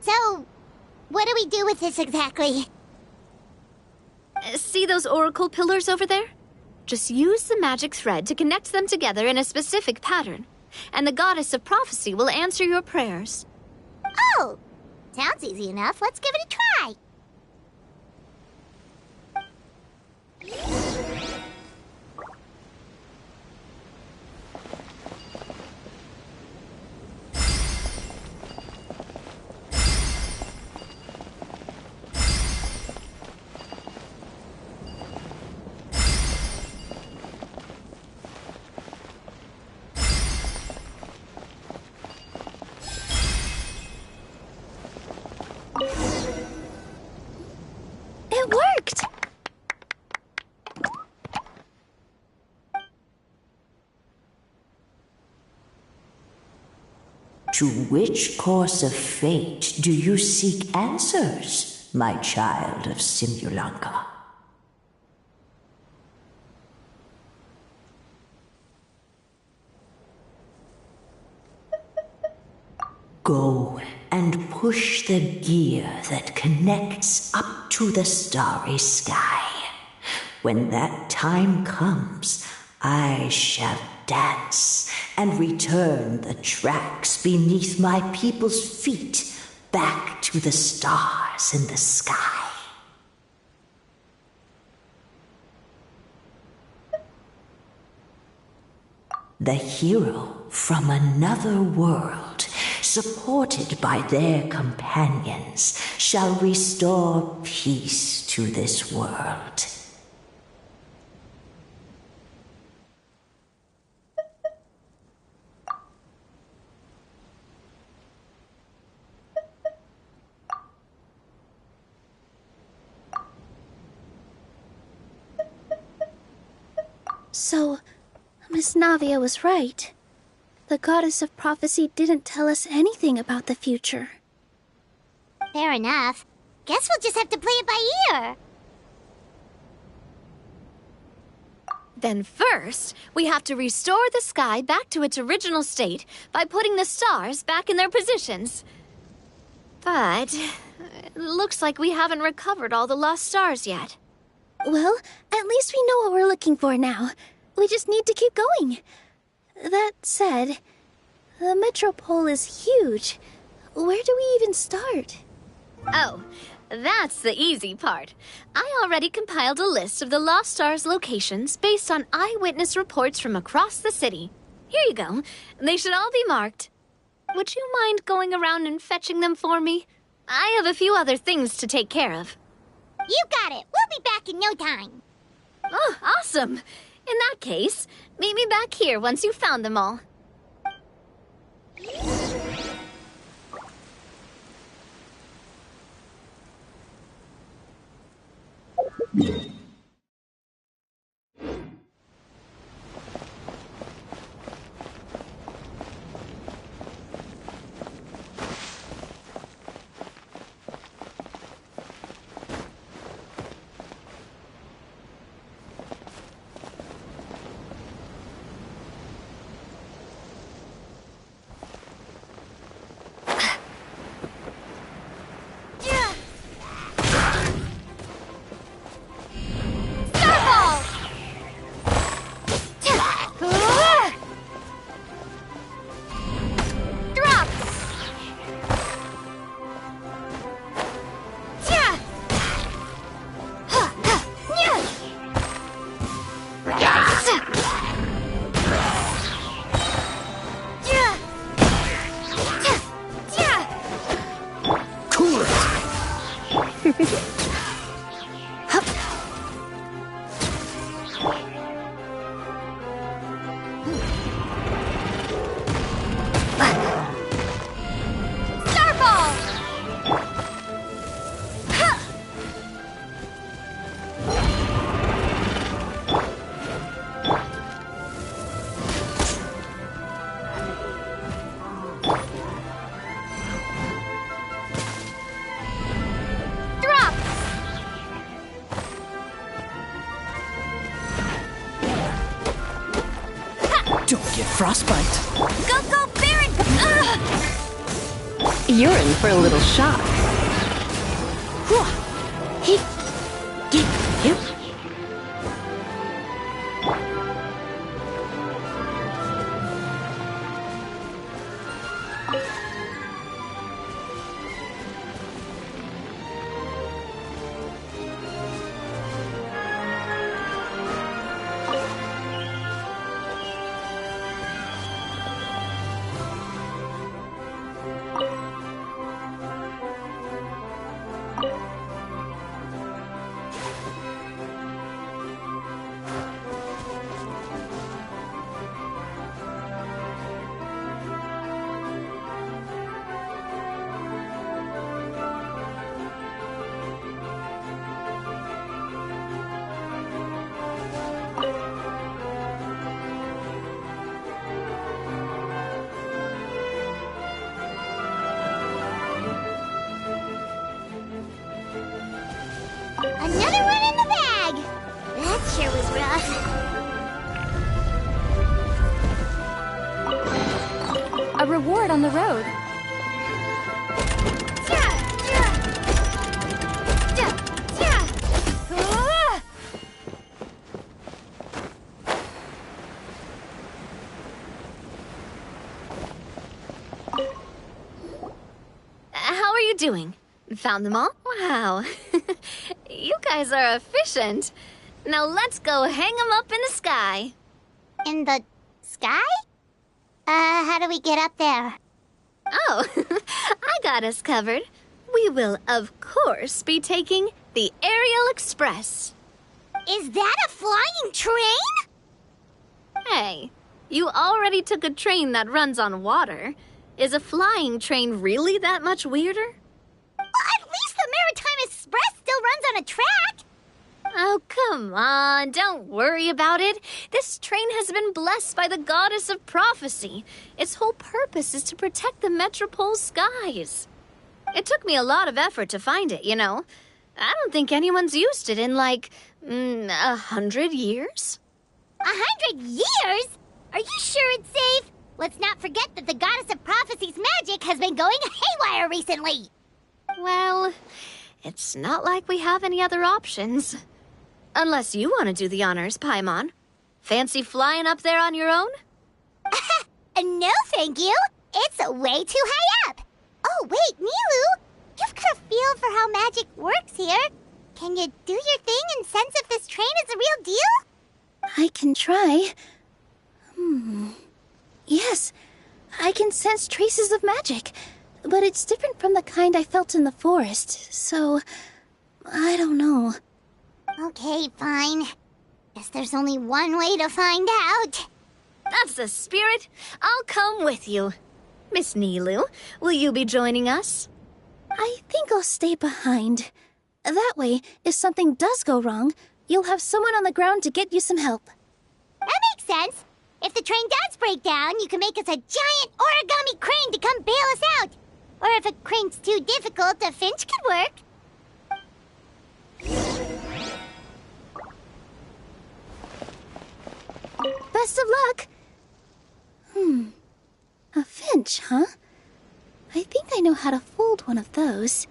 Speaker 4: So, what do we do with this exactly?
Speaker 7: See those oracle pillars over there? Just use the magic thread to connect them together in a specific pattern, and the goddess of prophecy will answer your prayers.
Speaker 4: Oh! Sounds easy enough. Let's give it a try.
Speaker 7: It worked!
Speaker 14: To which course of fate do you seek answers, my child of Simulanka? Go and push the gear that connects up to the starry sky. When that time comes, I shall dance and return the tracks beneath my people's feet back to the stars in the sky. The hero from another world, supported by their companions, shall restore peace to this world.
Speaker 12: So, Miss Navia was right. The goddess of prophecy didn't tell us anything about the future.
Speaker 4: Fair enough. Guess we'll just have to play it by ear.
Speaker 7: Then first, we have to restore the sky back to its original state by putting the stars back in their positions. But it looks like we haven't recovered all the lost stars yet.
Speaker 12: Well, at least we know what we're looking for now. We just need to keep going. That said, the metropole is huge. Where do we even start?
Speaker 7: Oh, that's the easy part. I already compiled a list of the Lost Stars locations based on eyewitness reports from across the city. Here you go. They should all be marked. Would you mind going around and fetching them for me? I have a few other things to take care of.
Speaker 4: You got it. We'll be back in no time.
Speaker 7: Oh, awesome. In that case, meet me back here once you've found them all.
Speaker 3: Don't get frostbite.
Speaker 7: Go, go, Baron!
Speaker 2: You're in for a little shock.
Speaker 4: Another one in the bag! That sure was rough.
Speaker 1: A reward on the road.
Speaker 7: How are you doing? Found them all? Wow. You guys are efficient. Now let's go hang them up in the sky.
Speaker 4: In the sky? How do we get up there?
Speaker 7: Oh, I got us covered. We will, of course, be taking the Aerial Express.
Speaker 4: Is that a flying train?
Speaker 7: Hey, you already took a train that runs on water. Is a flying train really that much weirder?
Speaker 4: At least the Maritime Express still runs on a track.
Speaker 7: Oh, come on, don't worry about it. This train has been blessed by the goddess of prophecy. Its whole purpose is to protect the metropole's skies. It took me a lot of effort to find it, you know. I don't think anyone's used it in, like, 100 years.
Speaker 4: 100 years? Are you sure it's safe? Let's not forget that the Goddess of Prophecy's magic has been going haywire recently.
Speaker 2: Well, it's not like we have any other options. Unless you want to do the honors, Paimon. Fancy flying up there on your own?
Speaker 4: No, thank you. It's way too high up. Oh, wait, Nilu. You've got a feel for how magic works here. Can you do your thing and sense if this train is a real deal?
Speaker 12: I can try. Yes, I can sense traces of magic, but it's different from the kind I felt in the forest, so I don't know.
Speaker 4: Okay, fine. Guess there's only one way to find out.
Speaker 2: That's the spirit. I'll come with you. Miss Nilu, will you be joining us?
Speaker 12: I think I'll stay behind. That way, if something does go wrong, you'll have someone on the ground to get you some help.
Speaker 4: That makes sense. If the train does break down, you can make us a giant origami crane to come bail us out. Or if a crane's too difficult, a finch could work.
Speaker 12: Best of luck! A finch, huh? I think I know how to fold one of those.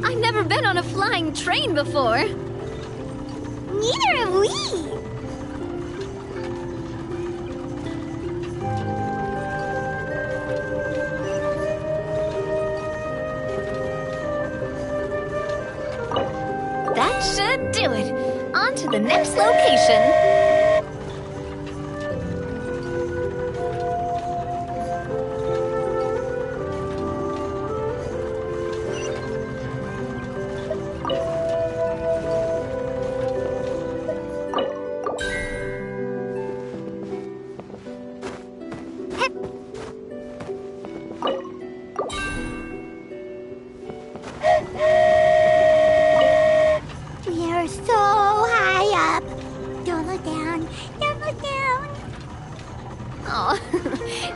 Speaker 2: I've never been on a flying train before.
Speaker 4: Neither have we.
Speaker 2: That should do it. On to the next location.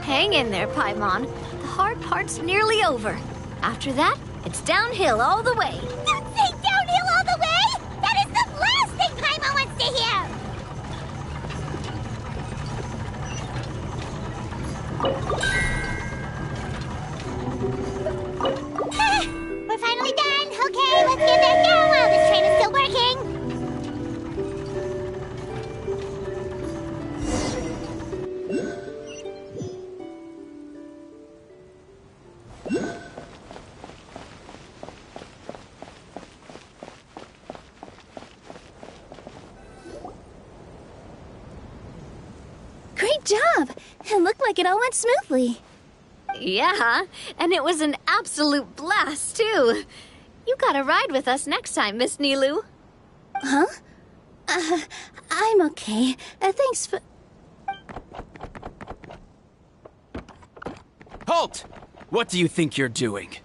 Speaker 2: Hang in there, Paimon. The hard part's nearly over. After that, it's downhill all the way.
Speaker 4: Don't say downhill all the way! That is the last thing Paimon wants to hear! We're finally done! Okay, let's get back down while this train is still working!
Speaker 12: Great job! It looked like it all went smoothly.
Speaker 2: Yeah, and it was an absolute blast, too. You gotta ride with us next time, Miss Nilu.
Speaker 12: Huh? I'm okay. Thanks for...
Speaker 13: Halt! What do you think you're doing?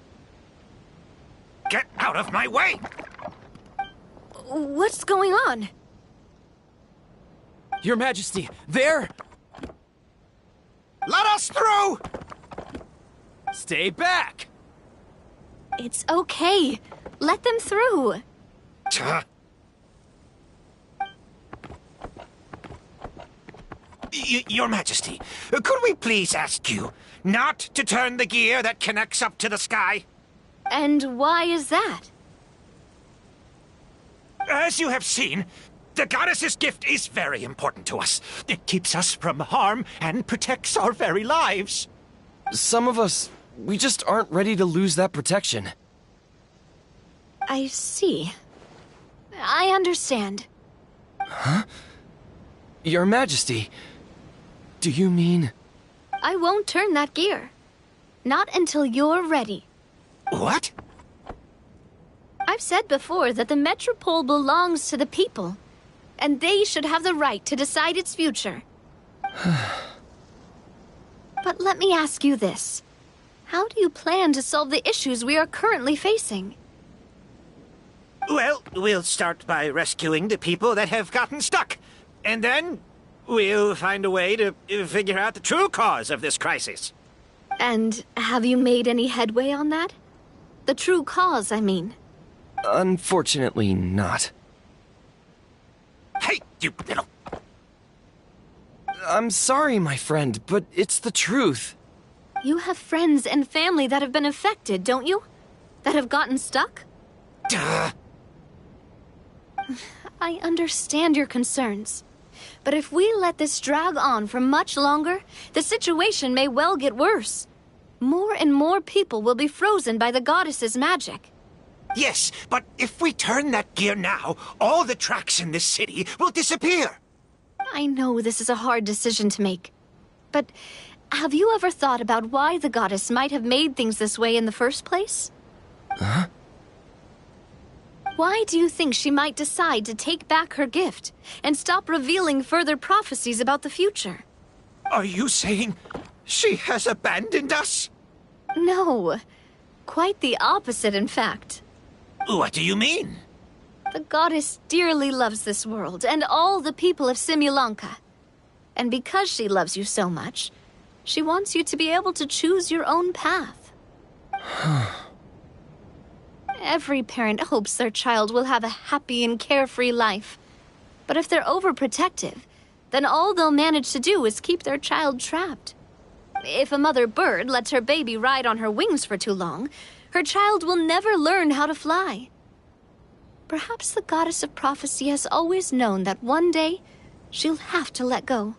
Speaker 3: Get out of my way!
Speaker 2: What's going on?
Speaker 13: Your Majesty, there!
Speaker 3: Let us through!
Speaker 13: Stay back!
Speaker 2: It's okay. Let them through.
Speaker 3: Your Majesty, could we please ask you not to turn the gear that connects up to the sky?
Speaker 2: And why is that?
Speaker 3: As you have seen, the goddess's gift is very important to us. It keeps us from harm and protects our very lives.
Speaker 13: Some of us, we just aren't ready to lose that protection.
Speaker 2: I see. I understand.
Speaker 13: Huh? Your Majesty, do you mean...
Speaker 2: I won't turn that gear. Not until you're ready.
Speaker 3: What?
Speaker 2: I've said before that the Metropole belongs to the people, and they should have the right to decide its future. But let me ask you this. How do you plan to solve the issues we are currently facing?
Speaker 3: Well, we'll start by rescuing the people that have gotten stuck. And then we'll find a way to figure out the true cause of this crisis.
Speaker 2: And have you made any headway on that? The true cause, I mean.
Speaker 13: Unfortunately not.
Speaker 3: Hey, you little...
Speaker 13: I'm sorry, my friend, but it's the truth.
Speaker 2: You have friends and family that have been affected, don't you? That have gotten stuck?
Speaker 3: Duh.
Speaker 2: I understand your concerns. But if we let this drag on for much longer, the situation may well get worse. More and more people will be frozen by the goddess's magic.
Speaker 3: Yes, but if we turn that gear now, all the tracks in this city will disappear.
Speaker 2: I know this is a hard decision to make. But have you ever thought about why the goddess might have made things this way in the first place?
Speaker 13: Huh?
Speaker 2: Why do you think she might decide to take back her gift and stop revealing further prophecies about the future?
Speaker 3: Are you saying she has abandoned us?
Speaker 2: No. Quite the opposite, in fact.
Speaker 3: What do you mean?
Speaker 2: The goddess dearly loves this world and all the people of Simulanka. And because she loves you so much, she wants you to be able to choose your own path. Every parent hopes their child will have a happy and carefree life. But if they're overprotective, then all they'll manage to do is keep their child trapped. If a mother bird lets her baby ride on her wings for too long, her child will never learn how to fly. Perhaps the goddess of prophecy has always known that one day she'll have to let go.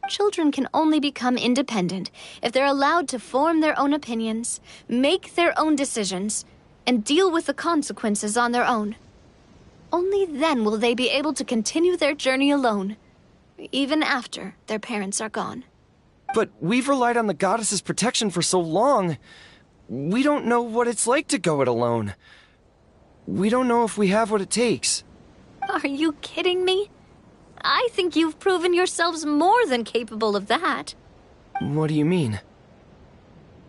Speaker 2: Children can only become independent if they're allowed to form their own opinions, make their own decisions, and deal with the consequences on their own. Only then will they be able to continue their journey alone, even after their parents are gone.
Speaker 13: But we've relied on the goddess's protection for so long. We don't know what it's like to go it alone. We don't know if we have what it takes.
Speaker 2: Are you kidding me? I think you've proven yourselves more than capable of that.
Speaker 13: What do you mean?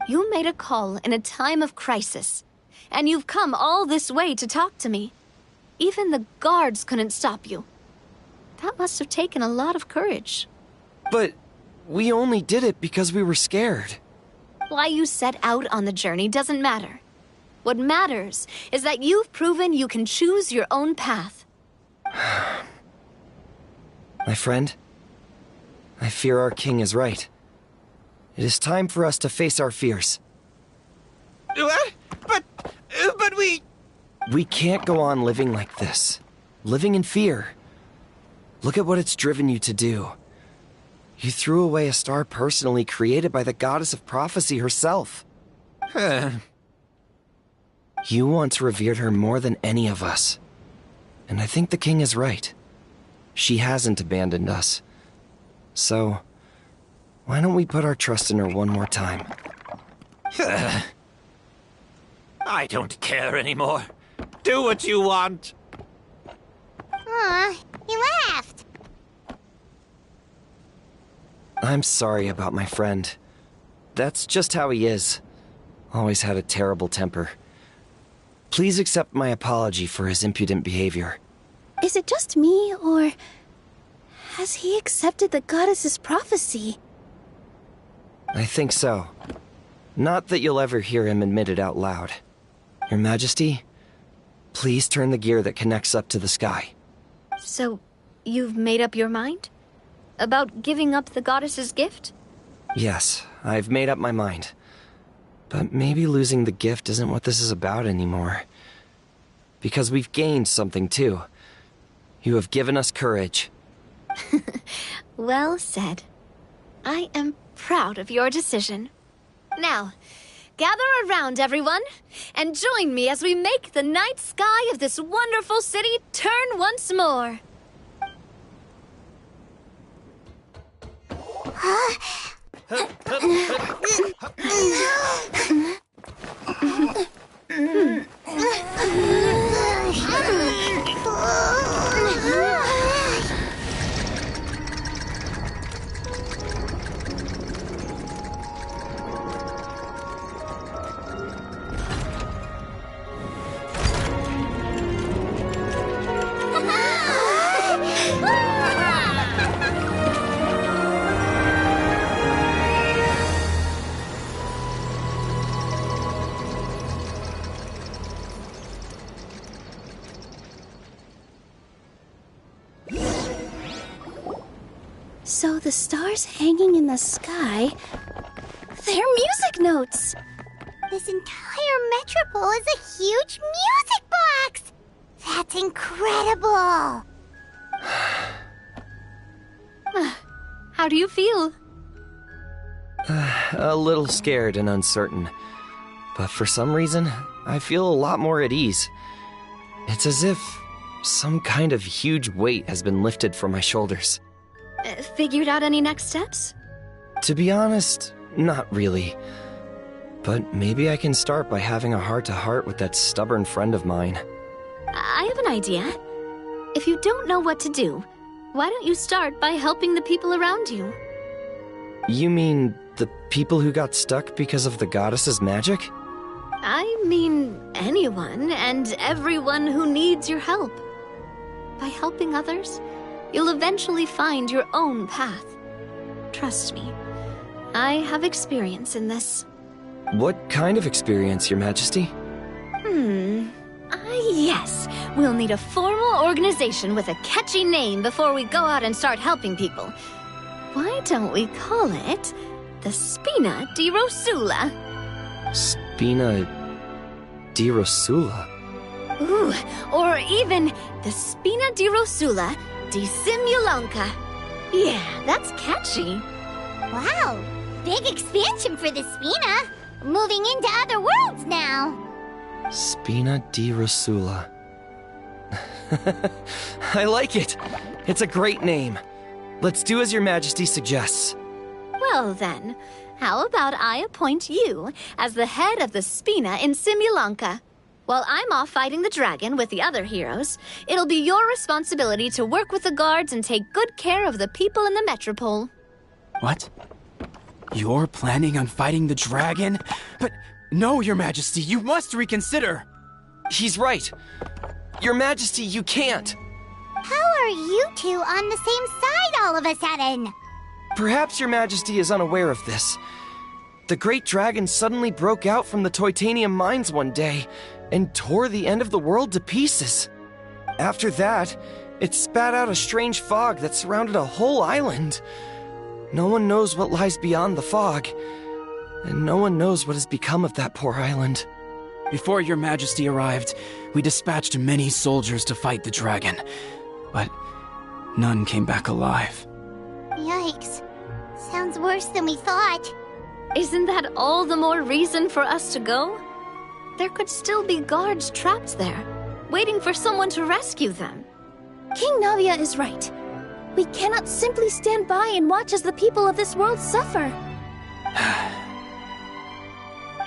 Speaker 2: You made a call in a time of crisis, and you've come all this way to talk to me. Even the guards couldn't stop you. That must have taken a lot of courage.
Speaker 13: But we only did it because we were scared.
Speaker 2: Why you set out on the journey doesn't matter. What matters is that you've proven you can choose your own path.
Speaker 13: My friend, I fear our king is right. It is time for us to face our fears.
Speaker 3: What? But we...
Speaker 13: We can't go on living like this. Living in fear. Look at what it's driven you to do. You threw away a star personally created by the goddess of prophecy herself. You once revered her more than any of us. And I think the king is right. She hasn't abandoned us. So, why don't we put our trust in her one more time?
Speaker 3: I don't care anymore. Do what you want.
Speaker 4: Aw, he laughed.
Speaker 13: I'm sorry about my friend. That's just how he is. Always had a terrible temper. Please accept my apology for his impudent behavior.
Speaker 12: Is it just me, or has he accepted the goddess's prophecy?
Speaker 13: I think so. Not that you'll ever hear him admit it out loud. Your Majesty, please turn the gear that connects up to the sky.
Speaker 2: So, you've made up your mind? About giving up the goddess's gift?
Speaker 13: Yes, I've made up my mind. But maybe losing the gift isn't what this is about anymore. Because we've gained something too. You have given us courage.
Speaker 2: Well said. I am proud of your decision. Now, gather around, everyone, and join me as we make the night sky of this wonderful city turn once more.
Speaker 12: So the stars hanging in the sky, they're music notes.
Speaker 4: This entire metropole is a huge music box! That's incredible!
Speaker 2: How do you feel?
Speaker 15: A little scared and uncertain. But for some reason, I feel a lot more at ease. It's as if some kind of huge weight has been lifted from my shoulders.
Speaker 2: Figured out any next steps?
Speaker 15: To be honest, not really. But maybe I can start by having a heart-to-heart with that stubborn friend of mine.
Speaker 2: I have an idea. If you don't know what to do, why don't you start by helping the people around you?
Speaker 15: You mean the people who got stuck because of the goddess's magic?
Speaker 2: I mean anyone and everyone who needs your help. By helping others, you'll eventually find your own path. Trust me, I have experience in this.
Speaker 15: What kind of experience, Your Majesty?
Speaker 2: Yes. We'll need a formal organization with a catchy name before we go out and start helping people. Why don't we call it the Spina di Rosula?
Speaker 15: Spina di Rosula?
Speaker 2: Ooh, or even the Spina di Rosula di Simulanka. Yeah, that's catchy.
Speaker 4: Wow, big expansion for the Spina. Moving into other worlds now.
Speaker 15: Spina di Rosula. I like it. It's a great name. Let's do as Your Majesty suggests.
Speaker 2: Well then, how about I appoint you as the head of the Spina in Simulanka? While I'm off fighting the dragon with the other heroes, it'll be your responsibility to work with the guards and take good care of the people in the metropole.
Speaker 13: What? You're planning on fighting the dragon? But no, Your Majesty, you must reconsider.
Speaker 15: He's right. Your Majesty, you can't.
Speaker 4: How are you two on the same side all of a sudden?
Speaker 15: Perhaps Your Majesty is unaware of this. The great dragon suddenly broke out from the Titanium mines one day and tore the end of the world to pieces. After that, it spat out a strange fog that surrounded a whole island. No one knows what lies beyond the fog, and no one knows what has become of that poor island.
Speaker 13: Before Your Majesty arrived, we dispatched many soldiers to fight the dragon, but none came back alive.
Speaker 4: Yikes. Sounds worse than we thought.
Speaker 2: Isn't that all the more reason for us to go? There could still be guards trapped there, waiting for someone to rescue them.
Speaker 12: King Navia is right. We cannot simply stand by and watch as the people of this world suffer.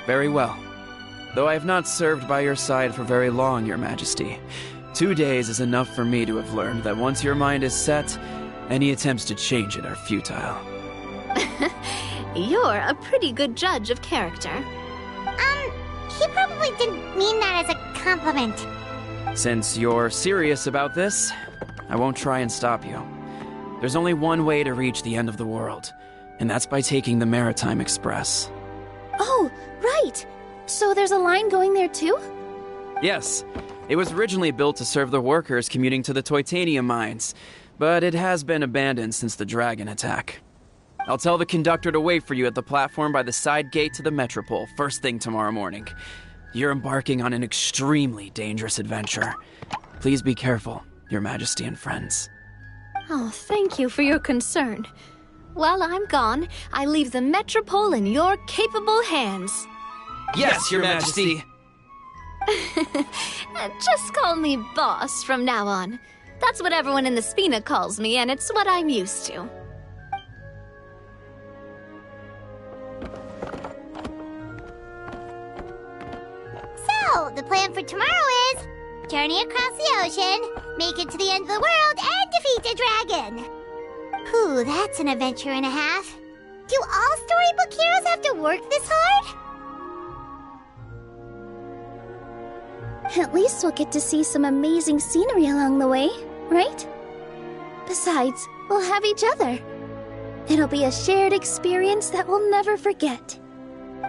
Speaker 13: Very well. Though I have not served by your side for very long, Your Majesty, 2 days is enough for me to have learned that once your mind is set, any attempts to change it are futile.
Speaker 2: You're a pretty good judge of character.
Speaker 4: He probably didn't mean that as a compliment.
Speaker 13: Since you're serious about this, I won't try and stop you. There's only one way to reach the end of the world, and that's by taking the Maritime Express.
Speaker 12: Oh, right! So there's a line going there too?
Speaker 13: Yes. It was originally built to serve the workers commuting to the Titanium mines, but it has been abandoned since the dragon attack. I'll tell the conductor to wait for you at the platform by the side gate to the Metropole first thing tomorrow morning. You're embarking on an extremely dangerous adventure. Please be careful, Your Majesty and friends.
Speaker 2: Oh, thank you for your concern. While I'm gone, I leave the Metropole in your capable hands.
Speaker 15: Yes, Your Majesty!
Speaker 2: Just call me boss from now on. That's what everyone in the Spina calls me, and it's what I'm used to.
Speaker 4: So, the plan for tomorrow is journey across the ocean, make it to the end of the world, and defeat a dragon. Whew, that's an adventure and a half. Do all storybook heroes have to work this hard?
Speaker 12: At least we'll get to see some amazing scenery along the way, right? Besides, we'll have each other. It'll be a shared experience that we'll never forget.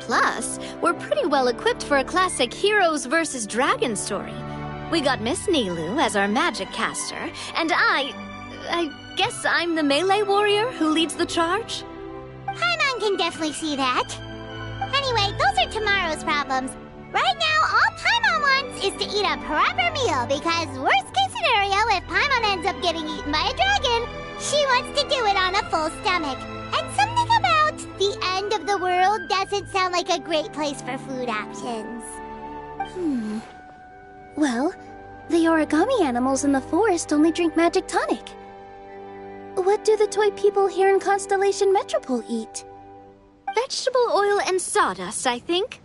Speaker 2: Plus, we're pretty well equipped for a classic heroes versus dragons story. We got Miss Nilu as our magic caster, and I guess I'm the melee warrior who leads the charge?
Speaker 4: Paimon can definitely see that. Anyway, those are tomorrow's problems. Right now, all Paimon wants is to eat a proper meal, because worst case scenario, if Paimon ends up getting eaten by a dragon, she wants to do it on a full stomach. And something about the end of the world doesn't sound like a great place for food options.
Speaker 12: Well, the origami animals in the forest only drink magic tonic. What do the toy people here in Constellation Metropole eat?
Speaker 2: Vegetable oil and sawdust, I think.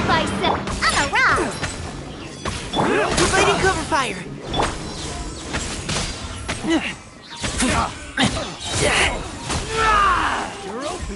Speaker 2: bicep.
Speaker 4: I'm a rock.
Speaker 13: Providing cover fire.
Speaker 11: You're open.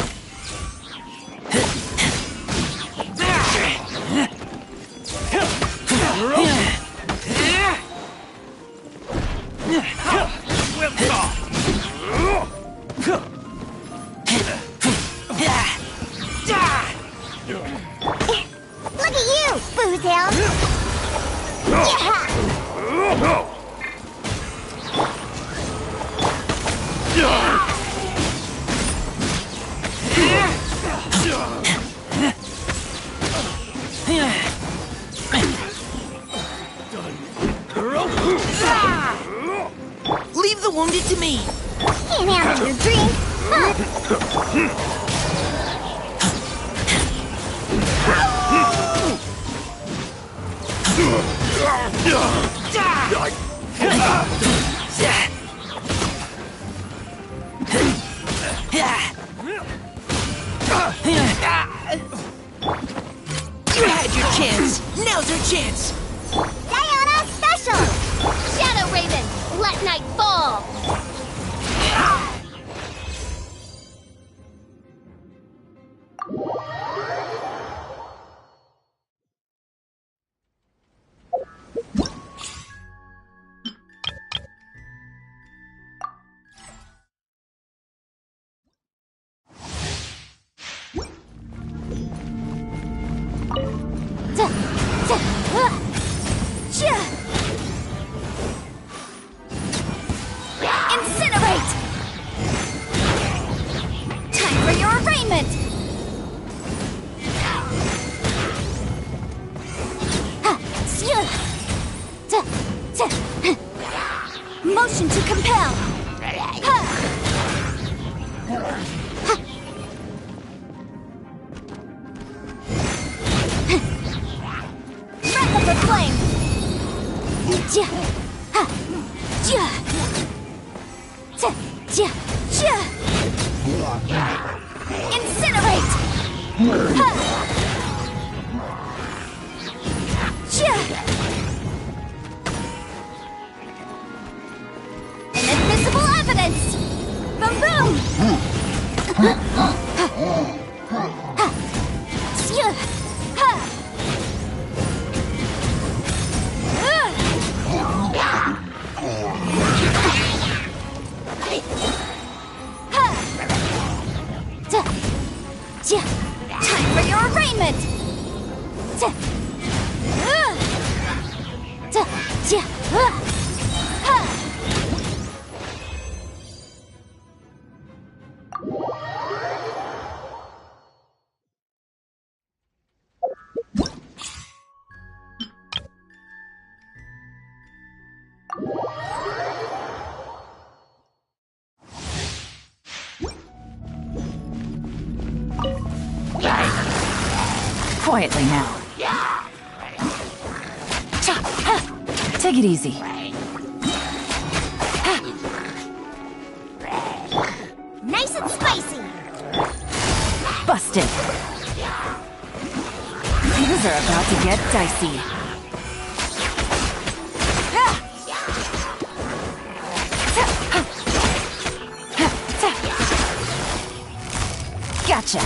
Speaker 4: Look at you, Boozle.
Speaker 13: Leave the wounded to me.
Speaker 4: Can't handle your drink.
Speaker 13: You had your chance. Now's your chance.
Speaker 4: Diana Special.
Speaker 2: Shadow Raven, let night fall. Incinerate! Time for your arraignment! Motion to compel! Breath of the flame! Incinerate! Inadmissible evidence! Boom boom! Time for your arraignment!
Speaker 1: Quietly now. Take it easy.
Speaker 4: Nice and spicy.
Speaker 1: Busted. Things are about to get dicey. Gotcha.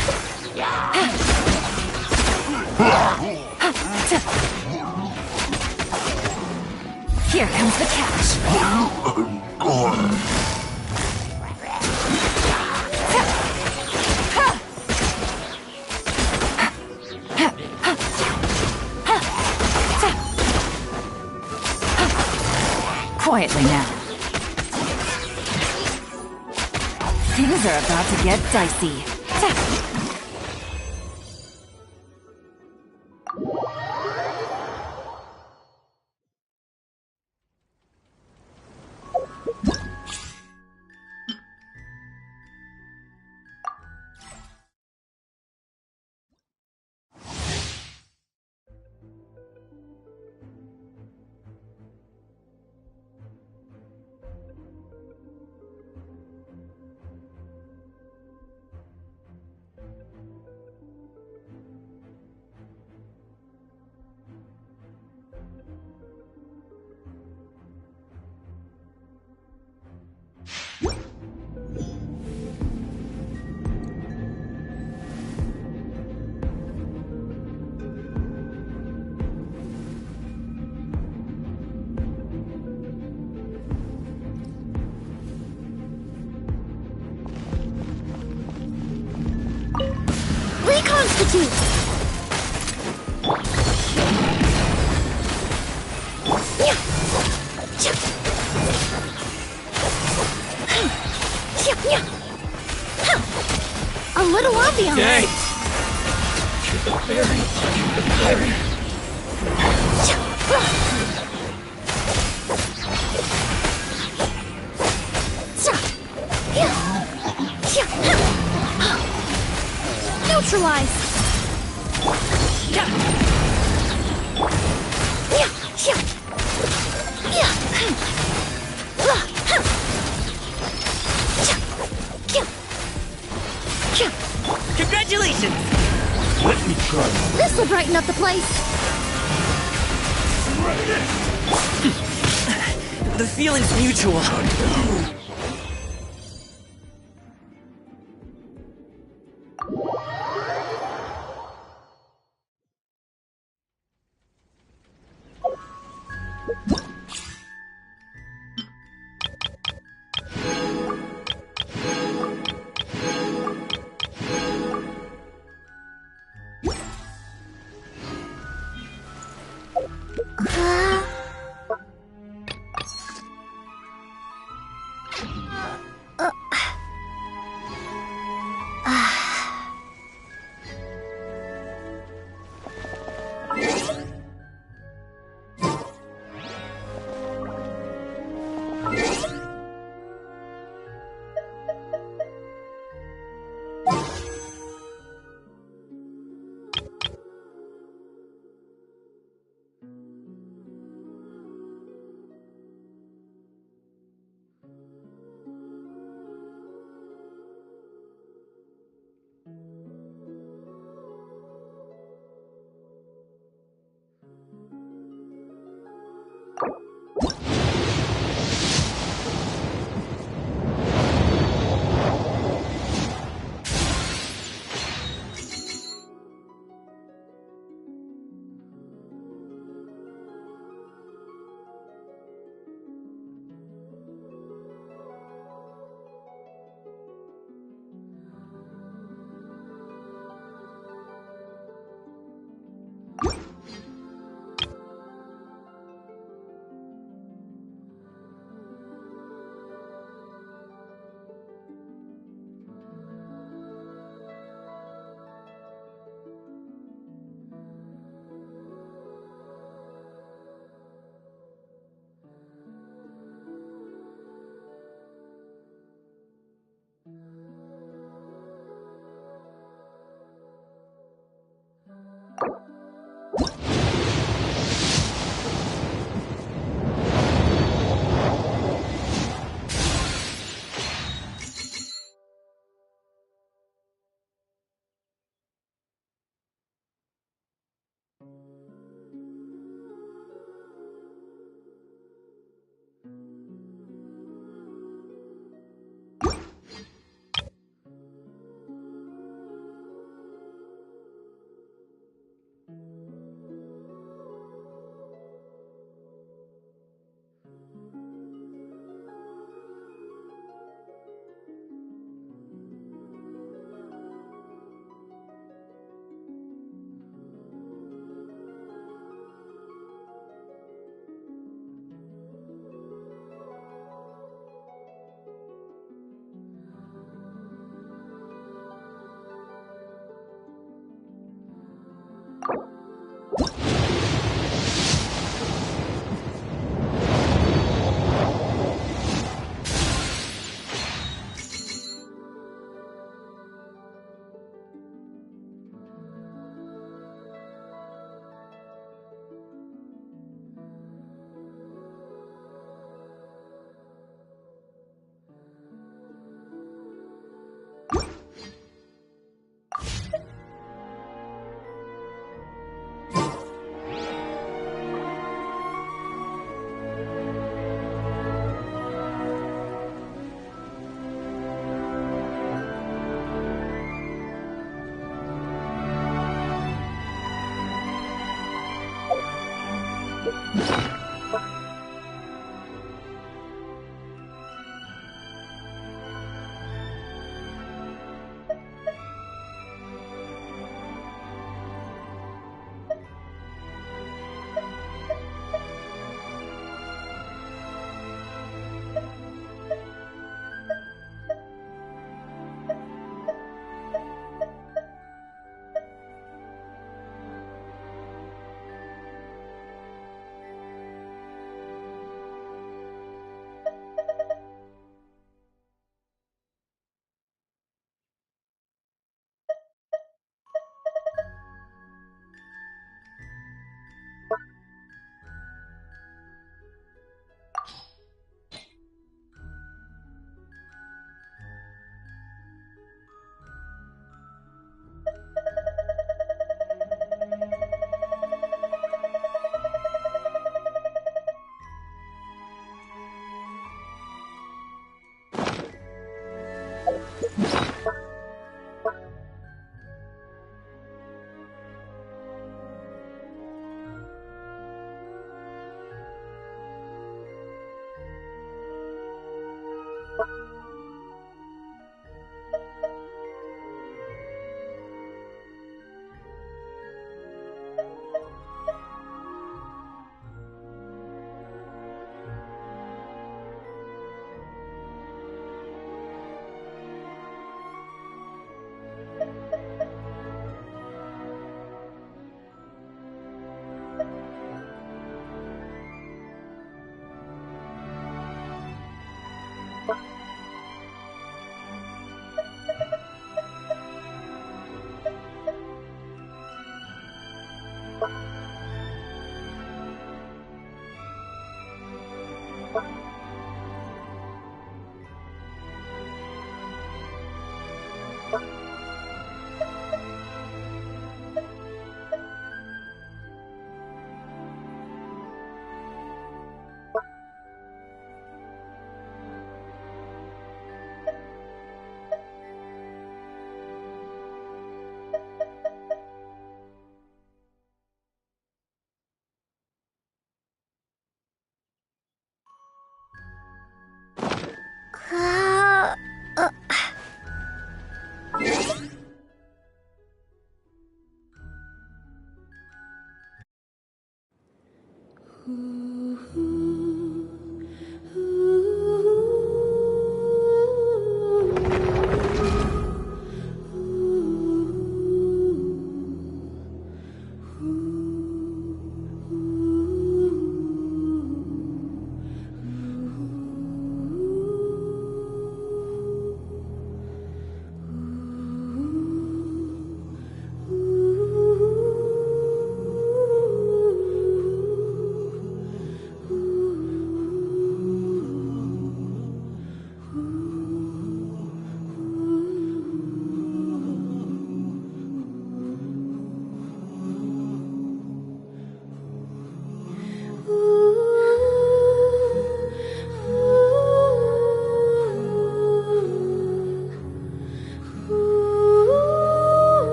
Speaker 1: Here comes the catch. Quietly now. Things are about to get dicey.
Speaker 12: too.
Speaker 2: A little ambiance.
Speaker 13: Okay. Very tiring.
Speaker 2: Neutralize.
Speaker 3: Congratulations!
Speaker 5: Let me try.
Speaker 2: This will brighten up the place.
Speaker 13: The feeling's mutual.